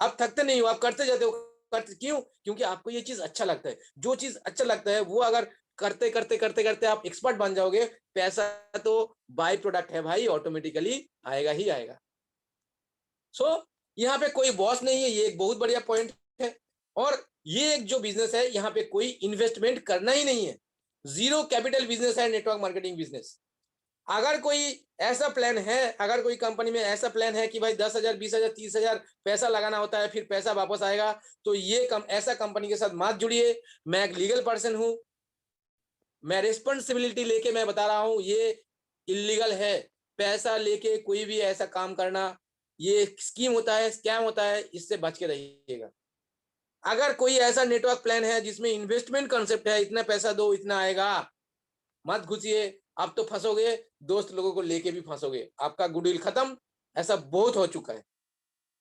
आप थकते नहीं हो, आप करते जाते हो। करते क्यों? क्योंकि आपको ये चीज अच्छा लगता है। जो चीज अच्छा लगता है वो अगर करते करते करते करते आप एक्सपर्ट बन जाओगे, पैसा तो बाय प्रोडक्ट है भाई, ऑटोमेटिकली आएगा ही आएगा। सो यहाँ पे कोई बॉस नहीं है, ये एक बहुत बढ़िया पॉइंट है। और ये एक जो बिजनेस है यहाँ पे कोई इन्वेस्टमेंट करना ही नहीं है, जीरो कैपिटल बिजनेस है नेटवर्क मार्केटिंग बिजनेस। अगर कोई ऐसा प्लान है, अगर कोई कंपनी में ऐसा प्लान है कि भाई 10,000 20,000 30,000 पैसा लगाना होता है फिर पैसा वापस आएगा, तो ये ऐसा कंपनी के साथ मत जुड़िए। मैं एक लीगल पर्सन हूं, मैं रिस्पॉन्सिबिलिटी लेके मैं बता रहा हूं, ये इलीगल है। पैसा लेके कोई भी ऐसा काम करना, ये स्कीम होता है, स्कैम होता है, इससे बच के रहिएगा। अगर कोई ऐसा नेटवर्क प्लान है जिसमें इन्वेस्टमेंट कॉन्सेप्ट है, इतना पैसा दो इतना आएगा, मत घुसिए। आप तो फंसोगे, दोस्त लोगों को लेके भी फंसोगे, आपका गुडविल खत्म। ऐसा बहुत हो चुका है,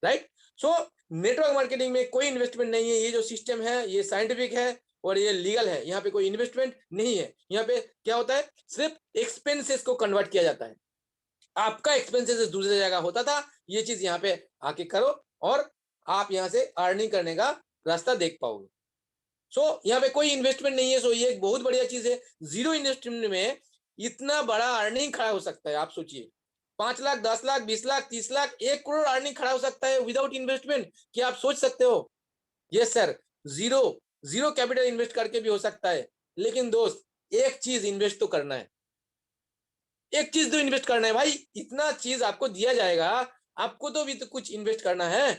राइट। सो नेटवर्क मार्केटिंग में कोई इन्वेस्टमेंट नहीं है। ये जो सिस्टम है ये साइंटिफिक है और ये लीगल है। यहाँ पे कोई इन्वेस्टमेंट नहीं है। यहाँ पे क्या होता है, सिर्फ एक्सपेंसेस को कन्वर्ट किया जाता है। आपका एक्सपेंसेस दूसरी जगह होता था, ये चीज यहाँ पे आके करो और आप यहाँ से अर्निंग करने का रास्ता देख पाओगे। सो यहाँ पे कोई इन्वेस्टमेंट नहीं है। सो ये एक बहुत बढ़िया चीज है। जीरो इन्वेस्टमेंट में इतना बड़ा अर्निंग खड़ा हो सकता है। आप सोचिए 5 लाख 10 लाख 20 लाख 30 लाख 1 करोड़ अर्निंग खड़ा हो सकता है विदाउट इन्वेस्टमेंट। क्या आप सोच सकते हो? Yes sir, zero zero capital invest करके भी हो सकता है। लेकिन दोस्त एक चीज इन्वेस्ट तो करना है, एक चीज तो इन्वेस्ट करना है भाई। इतना चीज आपको दिया जाएगा, आपको तो भी तो कुछ इन्वेस्ट करना है।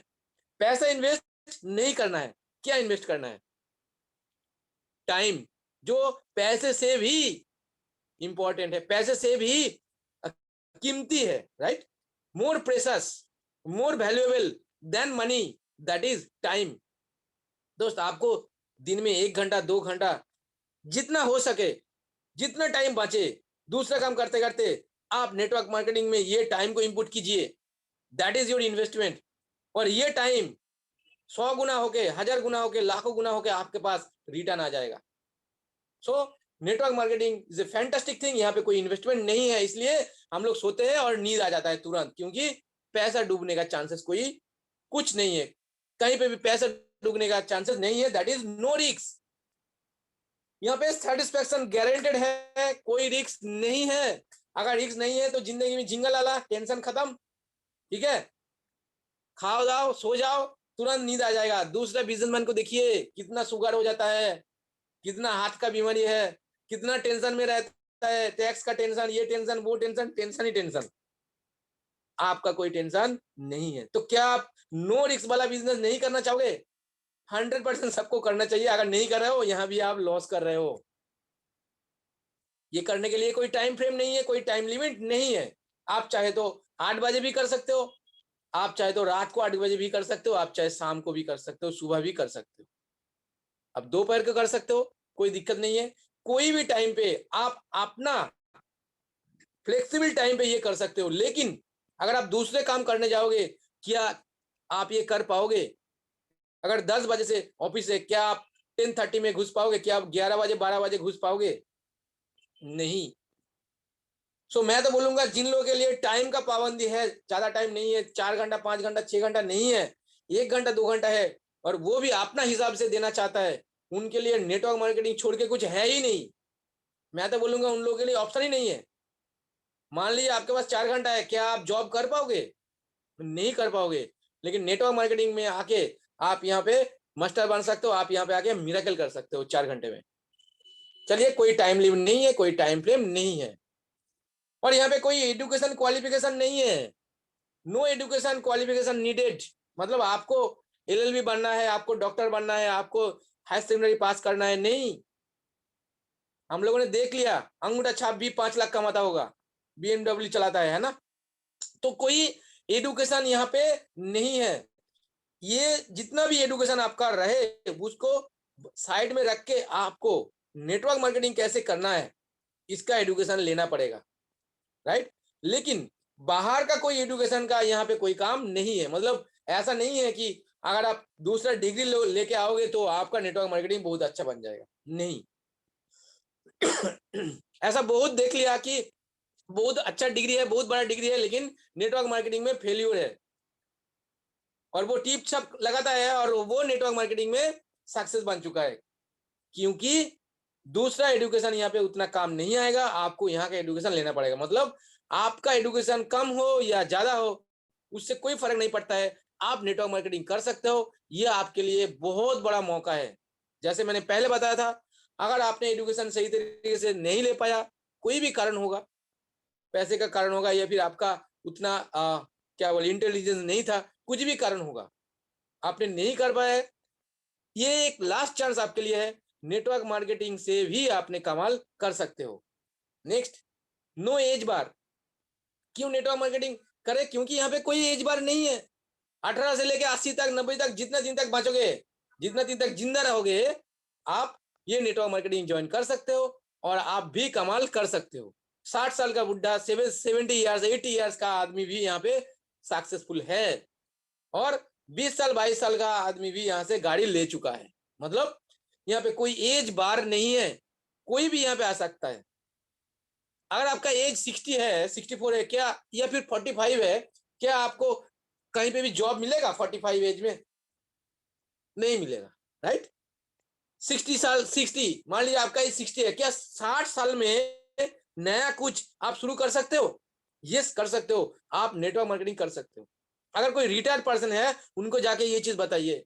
पैसा इन्वेस्ट नहीं करना है, क्या इन्वेस्ट करना है? टाइम, जो पैसे से भी इंपॉर्टेंट है, पैसे से भी कीमती है, right. More precious, more valuable then money, that is time. दोस्त आपको दिन में 1 घंटा 2 घंटा जितना हो सके, जितना टाइम बचे दूसरा काम करते करते, आप नेटवर्क मार्केटिंग में ये टाइम को इनपुट कीजिए। That is your investment. और ये टाइम 100 गुना होके, 1000 गुना होके, लाखों गुना होके आपके पास रिटर्न आ जाएगा। सो network marketing is a fantastic thing. यहाँ पे कोई इन्वेस्टमेंट नहीं है, इसलिए हम लोग सोते हैं और नींद आ जाता है तुरंत, क्योंकि पैसा डूबने का चांसेस कोई कुछ नहीं है। कहीं पे भी पैसा डूबने का चांसेस नहीं है। That is no risk. यहाँ पे सेटिस्फेक्शन गारंटेड है, कोई रिस्क नहीं है। अगर रिस्क नहीं है तो जिंदगी में जिंगल आला, टेंशन खत्म, ठीक है। खाओ जाओ सो जाओ, तुरंत नींद आ जाएगा। दूसरे बिजनेसमैन को देखिए कितना शुगर हो जाता है, कितना हार्ट का बीमारी है, कितना टेंशन में रहता है, टैक्स का टेंशन, ये टेंशन वो टेंशन, टेंशन ही टेंशन। आपका कोई टेंशन नहीं है। तो क्या आप नो रिस्क वाला बिजनेस नहीं करना चाहोगे? 100% सबको करना चाहिए। अगर नहीं कर रहे हो, यहाँ भी आप लॉस कर रहे हो। ये करने के लिए कोई टाइम फ्रेम नहीं है, कोई टाइम लिमिट नहीं है। आप चाहे तो 8 बजे भी कर सकते हो, आप चाहे तो रात को 8 बजे भी कर सकते हो, आप चाहे शाम को भी कर सकते हो, सुबह भी कर सकते हो, अब दोपहर को कर सकते हो, कोई दिक्कत नहीं है। कोई भी टाइम पे आप अपना फ्लेक्सिबल टाइम पे ये कर सकते हो। लेकिन अगर आप दूसरे काम करने जाओगे, क्या आप ये कर पाओगे? अगर 10 बजे से ऑफिस से, क्या आप 10:30 में घुस पाओगे? क्या आप 11 बजे 12 बजे घुस पाओगे? नहीं। सो मैं तो बोलूंगा जिन लोगों के लिए टाइम का पाबंदी है, ज्यादा टाइम नहीं है, 4 घंटा 5 घंटा 6 घंटा नहीं है, 1 घंटा 2 घंटा है, और वो भी अपना हिसाब से देना चाहता है, उनके लिए नेटवर्क मार्केटिंग छोड़ के कुछ है ही नहीं। मैं तो बोलूंगा उन लोगों के लिए ऑप्शन ही नहीं है। मान लीजिए आपके पास 4 घंटा है, क्या आप जॉब कर पाओगे? नहीं कर पाओगे। लेकिन नेटवर्क मार्केटिंग में आके आप यहाँ पे मास्टर बन सकते हो, आप यहाँ पे आके मिरेकल कर सकते हो 4 घंटे में। चलिए, कोई टाइम लिमिट नहीं है, कोई टाइम फ्रेम नहीं है, और यहाँ पे कोई एजुकेशन क्वालिफिकेशन नहीं है। No education qualification needed. मतलब आपको एलएलबी बनना है, आपको डॉक्टर बनना है, आपको हाई सेकेंडरी पास करना है, नहीं। हम लोगों ने देख लिया, अंगूठा छाप भी 5 लाख कमाता होगा, बीएमडब्ल्यू चलाता है ना। तो कोई एडुकेशन यहाँ पे नहीं है। ये जितना भी एडुकेशन आपका रहे, उसको साइड में रख के आपको नेटवर्क मार्केटिंग कैसे करना है, इसका एडुकेशन लेना पड़ेगा, राइट। लेकिन बाहर का कोई एडुकेशन का यहाँ पे कोई काम नहीं है। मतलब ऐसा नहीं है कि अगर आप दूसरा डिग्री लेके आओगे तो आपका नेटवर्क मार्केटिंग बहुत अच्छा बन जाएगा, नहीं। ऐसा बहुत देख लिया कि बहुत अच्छा डिग्री है, बहुत बड़ा डिग्री है, लेकिन नेटवर्क मार्केटिंग में फेल्यूर है, और वो टिप सब लगाता है और वो नेटवर्क मार्केटिंग में सक्सेस बन चुका है। क्योंकि दूसरा एडुकेशन यहाँ पे उतना काम नहीं आएगा, आपको यहाँ का एडुकेशन लेना पड़ेगा। मतलब आपका एडुकेशन कम हो या ज्यादा हो, उससे कोई फर्क नहीं पड़ता है, आप नेटवर्क मार्केटिंग कर सकते हो। ये आपके लिए बहुत बड़ा मौका है। जैसे मैंने पहले बताया था, अगर आपने एडुकेशन सही तरीके से नहीं ले पाया, कोई भी कारण होगा, पैसे का कारण होगा, या फिर आपका उतना क्या बोले इंटेलिजेंस नहीं था, कुछ भी कारण होगा, आपने नहीं कर पाया है, ये एक लास्ट चांस आपके लिए है। नेटवर्क मार्केटिंग से भी आपने कमाल कर सकते हो। नेक्स्ट, नो एज बार। क्यों नेटवर्क मार्केटिंग करे? क्योंकि यहाँ पे कोई एज बार नहीं है। 18 से लेके 80 तक, 90 तक, जितना दिन तक बचोगे, जितना दिन तक जिंदा रहोगे, आप ये नेटवर्क मार्केटिंग ज्वाइन कर सकते हो, और आप भी कमाल कर सकते हो। 60 साल का बुढ़ा, 70 ईयर्स 80 ईयर्स का आदमी भी यहाँ पे सक्सेसफुल है, और 20 साल 22 साल का आदमी भी यहाँ से गाड़ी ले चुका है। मतलब यहाँ पे कोई एज बार नहीं है, कोई भी यहाँ पे आ सकता है। अगर आपका एज 60 है, 64 है क्या, या फिर 45 है, क्या आपको कहीं पे भी जॉब मिलेगा 45 एज में? नहीं मिलेगा, राइट। 60 साल, 60 मान लीजिए आपका एज 60 है, क्या 60 साल में नया कुछ आप शुरू कर सकते हो? यस, कर सकते हो। आप नेटवर्क मार्केटिंग कर सकते हो। अगर कोई रिटायर्ड पर्सन है, उनको जाके ये चीज बताइए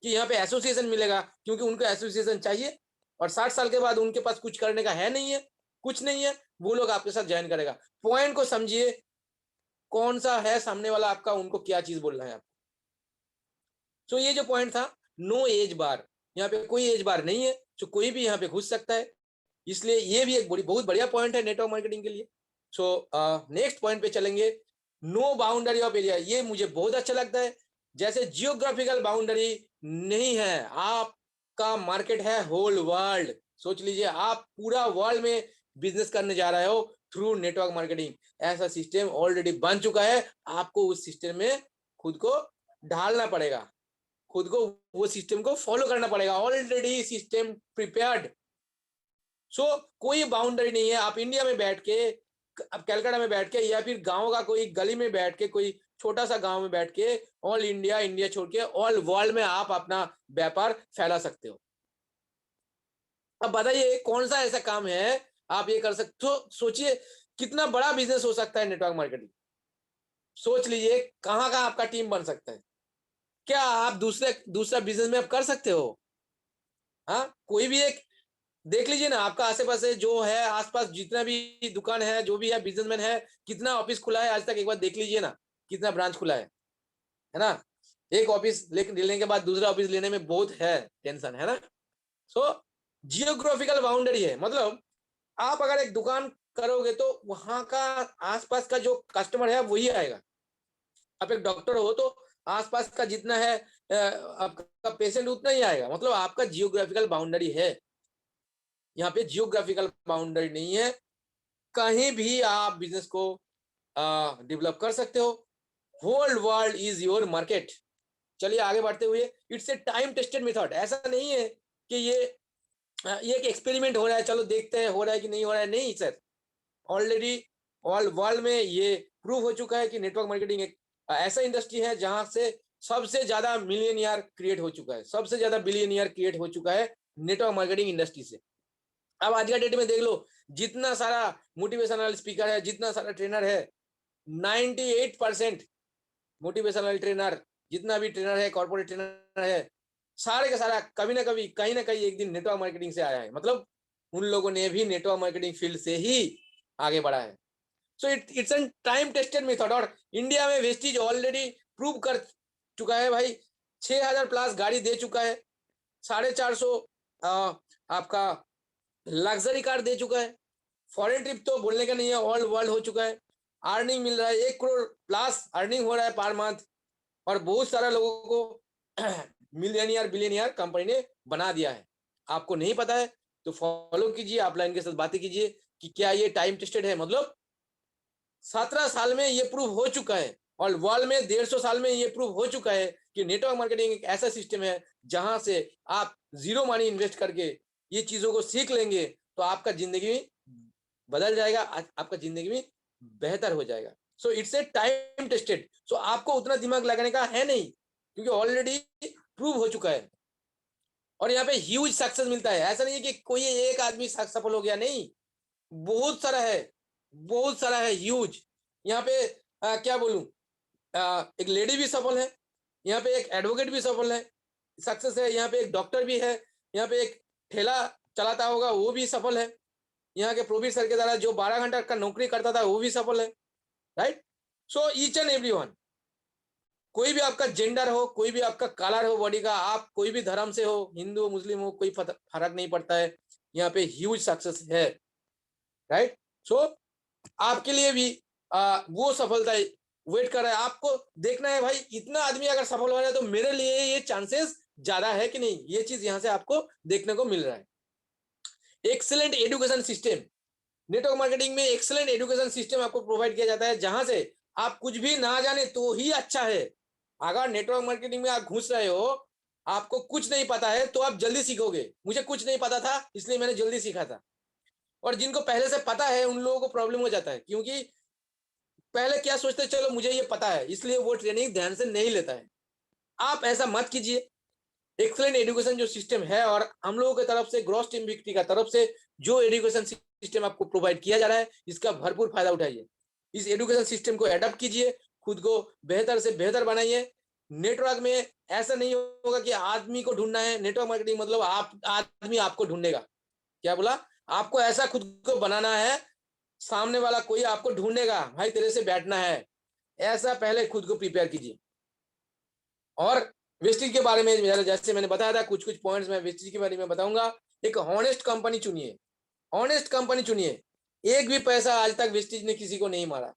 कि यहाँ पे एसोसिएशन मिलेगा, क्योंकि उनको एसोसिएशन चाहिए, और 60 साल के बाद उनके पास कुछ करने का है नहीं है, कुछ नहीं है, वो लोग आपके साथ ज्वाइन करेगा। पॉइंट को समझिए, कौन सा है सामने वाला आपका, उनको क्या चीज बोलना है आपको। सो ये जो पॉइंट था, नो एज बार, यहाँ पे कोई एज बार नहीं है, तो कोई भी यहाँ पे घुस सकता है। इसलिए ये भी एक बहुत बढ़िया पॉइंट है नेटवर्क मार्केटिंग के लिए। सो नेक्स्ट पॉइंट पे चलेंगे, नो बाउंड्री ऑफ एरिया। ये मुझे बहुत अच्छा लगता है। जैसे जियोग्राफिकल बाउंड्री नहीं है, आपका मार्केट है होल वर्ल्ड। सोच लीजिए, आप पूरा वर्ल्ड में बिजनेस करने जा रहे हो थ्रू नेटवर्क मार्केटिंग। ऐसा सिस्टम ऑलरेडी बन चुका है, आपको उस सिस्टम में खुद को ढालना पड़ेगा, खुद को वो सिस्टम को फॉलो करना पड़ेगा। Already system prepared. सो कोई बाउंड्री नहीं है। आप इंडिया में बैठ के, अब कलकत्ता में बैठ के, या फिर गांव का कोई गली में बैठ के, कोई छोटा सा गांव में बैठ के, ऑल इंडिया, इंडिया छोड़ के ऑल वर्ल्ड में आप अपना व्यापार फैला सकते हो। अब बताइए कौन सा ऐसा काम है आप ये कर सकते हो? सोचिए कितना बड़ा बिजनेस हो सकता है नेटवर्क मार्केटिंग। सोच लीजिए कहाँ कहाँ आपका टीम बन सकता है। क्या आप दूसरा बिजनेस में आप कर सकते हो? हाँ, कोई भी एक देख लीजिए ना, आपका आसे पासे जो है, आसपास जितना भी दुकान है, जो भी है, बिजनेसमैन है, कितना ऑफिस खुला है आज तक, एक बार देख लीजिए ना, कितना ब्रांच खुला है ना। एक ऑफिस लेने के बाद दूसरा ऑफिस लेने में बहुत है टेंशन, है ना। सो जियोग्राफिकल बाउंड्री है, मतलब आप अगर एक दुकान करोगे तो वहां का आसपास का जो कस्टमर है वही आएगा। आप एक डॉक्टर हो तो आसपास का जितना है आपका पेशेंट उतना ही आएगा। मतलब आपका जियोग्राफिकल बाउंड्री है। यहाँ पे जियोग्राफिकल बाउंड्री नहीं है, कहीं भी आप बिजनेस को डेवलप कर सकते हो। Whole world is your market. चलिए आगे बढ़ते हुए, it's a time tested method. ऐसा नहीं है कि ये एक एक्सपेरिमेंट हो रहा है, चलो देखते हैं हो रहा है कि नहीं हो रहा है। नहीं सर, ऑलरेडी वर्ल्ड में ये प्रूव हो चुका है कि नेटवर्क मार्केटिंग एक ऐसा इंडस्ट्री है जहां से सबसे ज्यादा मिलियनियर क्रिएट हो चुका है, सबसे ज्यादा बिलियनियर क्रिएट हो चुका है नेटवर्क मार्केटिंग इंडस्ट्री से। अब आज का डेट में देख लो, जितना सारा मोटिवेशनल स्पीकर है, जितना सारा ट्रेनर है, 98% मोटिवेशनल ट्रेनर, जितना भी ट्रेनर है, कॉर्पोरेट ट्रेनर है, सारे का सारा कभी ना कभी, कहीं ना कहीं एक दिन नेटवर्क मार्केटिंग से आया है। मतलब उन लोगों ने भी नेटवर्क मार्केटिंग फील्ड से ही आगे बढ़ा है। So it's an time tested method. और इंडिया में वेस्टीज ऑलरेडी प्रूव कर चुका है भाई, 6000 प्लस गाड़ी दे चुका है, 450 आपका लग्जरी कार दे चुका है, फॉरेन ट्रिप तो बोलने का नहीं है, ऑल वर्ल्ड हो चुका है, अर्निंग मिल रहा है, 1 करोड़ प्लस अर्निंग हो रहा है पर मंथ, और बहुत सारा लोगों को मिलियनियर बिलियनियर कंपनी ने बना दिया है। आपको नहीं पता है तो फॉलो कीजिए, अपलाइन के साथ बातें कीजिए कि क्या ये टाइम टेस्टेड है। मतलब 17 साल में ये प्रूव हो चुका है, और वर्ल्ड में 150 साल में ये प्रूव हो चुका है कि नेटवर्क मार्केटिंग एक ऐसा सिस्टम है जहां से आप जीरो मनी इन्वेस्ट करके ये चीजों को सीख लेंगे तो आपका जिंदगी में बदल जाएगा, आपका जिंदगी में बेहतर हो जाएगा। So it's a time tested. So आपको उतना दिमाग लगाने का है नहीं, क्योंकि ऑलरेडी प्रूव हो चुका है, और यहाँ पे ह्यूज सक्सेस मिलता है। ऐसा नहीं है कि कोई एक आदमी सफल हो गया, नहीं, बहुत सारा है, बहुत सारा है, ह्यूज। यहाँ पे क्या बोलूं, एक लेडी भी सफल है, यहाँ पे एक एडवोकेट भी सफल है, सक्सेस है, यहाँ पे एक डॉक्टर भी है, यहाँ पे एक ठेला चलाता होगा वो भी सफल है, यहाँ के प्रोबीर सर के द्वारा जो 12 घंटा का नौकरी करता था वो भी सफल है, right. So each and everyone, कोई भी आपका जेंडर हो, कोई भी आपका कलर हो बॉडी का, आप कोई भी धर्म से हो, हिंदू मुस्लिम हो, कोई फर्क नहीं पड़ता है, यहाँ पे ह्यूज सक्सेस है, राइट। सो आपके लिए भी वो सफलता वेट कर रहा है। आपको देखना है भाई, इतना आदमी अगर सफल हो रहा है तो मेरे लिए ये चांसेस ज्यादा है कि नहीं, ये चीज यहाँ से आपको देखने को मिल रहा है। Excellent education system, network marketing में एक्सेलेंट एजुकेशन सिस्टम आपको प्रोवाइड किया जाता है, जहां से आप कुछ भी ना जाने तो ही अच्छा है। अगर नेटवर्क मार्केटिंग में आप घुस रहे हो, आपको कुछ नहीं पता है तो आप जल्दी सीखोगे। मुझे कुछ नहीं पता था इसलिए मैंने जल्दी सीखा था, और जिनको पहले से पता है उन लोगों को प्रॉब्लम हो जाता है, क्योंकि पहले क्या सोचते हैं, चलो मुझे ये पता है, इसलिए वो ट्रेनिंग ध्यान से नहीं लेता है। आप ऐसा मत कीजिए। एक्सेलेंट एजुकेशन जो सिस्टम है, और हम लोगों की तरफ से, ग्रॉस टीम विक्ट्री का तरफ से जो एजुकेशन सिस्टम आपको प्रोवाइड किया जा रहा है, इसका भरपूर फायदा उठाइए। इस एजुकेशन सिस्टम को एडॉप्ट कीजिए, खुद को बेहतर से बेहतर बनाइए। नेटवर्क में ऐसा नहीं होगा कि आदमी को ढूंढना है, नेटवर्क मार्केटिंग मतलब आप, आदमी आपको ढूंढेगा। क्या बोला? आपको ऐसा खुद को बनाना है, सामने वाला कोई आपको ढूंढेगा, भाई तेरे से बैठना है, ऐसा पहले खुद को प्रिपेयर कीजिए। और वेस्टिज के बारे में जैसे मैंने बताया था, कुछ कुछ पॉइंट्स मैं वेस्टिज के बारे में बताऊंगा। एक हॉनेस्ट कंपनी चुनिए, ऑनेस्ट कंपनी चुनिए। एक भी पैसा आज तक वेस्टिज ने किसी को नहीं मारा,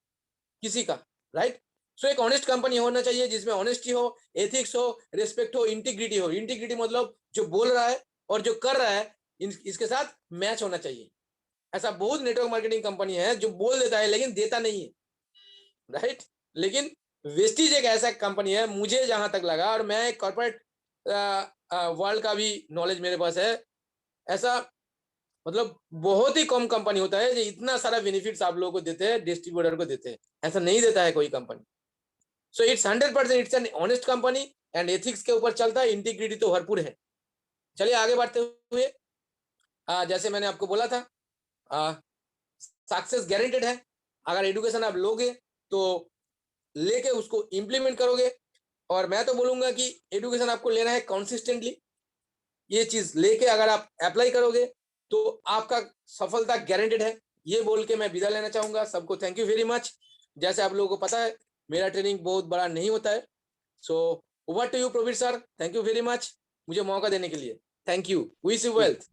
किसी का, राइट। सो एक ऑनेस्ट कंपनी होना चाहिए जिसमें ऑनेस्टी हो, एथिक्स हो, रिस्पेक्ट हो, इंटीग्रिटी हो। इंटीग्रिटी मतलब जो बोल रहा है और जो कर रहा है इसके साथ मैच होना चाहिए। ऐसा बहुत नेटवर्क मार्केटिंग कंपनी है जो बोल देता है लेकिन देता नहीं है, राइट। लेकिन वेस्टिज एक ऐसा कंपनी है, मुझे जहां तक लगा, और मैं कॉर्पोरेट वर्ल्ड का भी नॉलेज मेरे पास है, ऐसा मतलब बहुत ही कम कंपनी होता है जो इतना सारा बेनिफिट्स आप लोगों को देते हैं, डिस्ट्रीब्यूटर को देते हैं। ऐसा नहीं देता है कोई company. So it's 100% it's an honest company, and ethics के ऊपर चलता है, इंटीग्रिटी तो भरपूर है। चलिए आगे बढ़ते हुए, जैसे मैंने आपको बोला था, सक्सेस गारंटेड है। अगर एजुकेशन आप लोगे तो लेके उसको इम्प्लीमेंट करोगे, और मैं तो बोलूंगा कि एजुकेशन आपको लेना है कंसिस्टेंटली। ये चीज लेके अगर आप अप्लाई करोगे तो आपका सफलता गारंटेड है। ये बोल के मैं विदा लेना चाहूंगा। सबको थैंक यू वेरी मच। जैसे आप लोगों को पता है, मेरा ट्रेनिंग बहुत बड़ा नहीं होता है। So over to you Pravir sir, thank you very much मुझे मौका देने के लिए। Thank you, wish you wealth.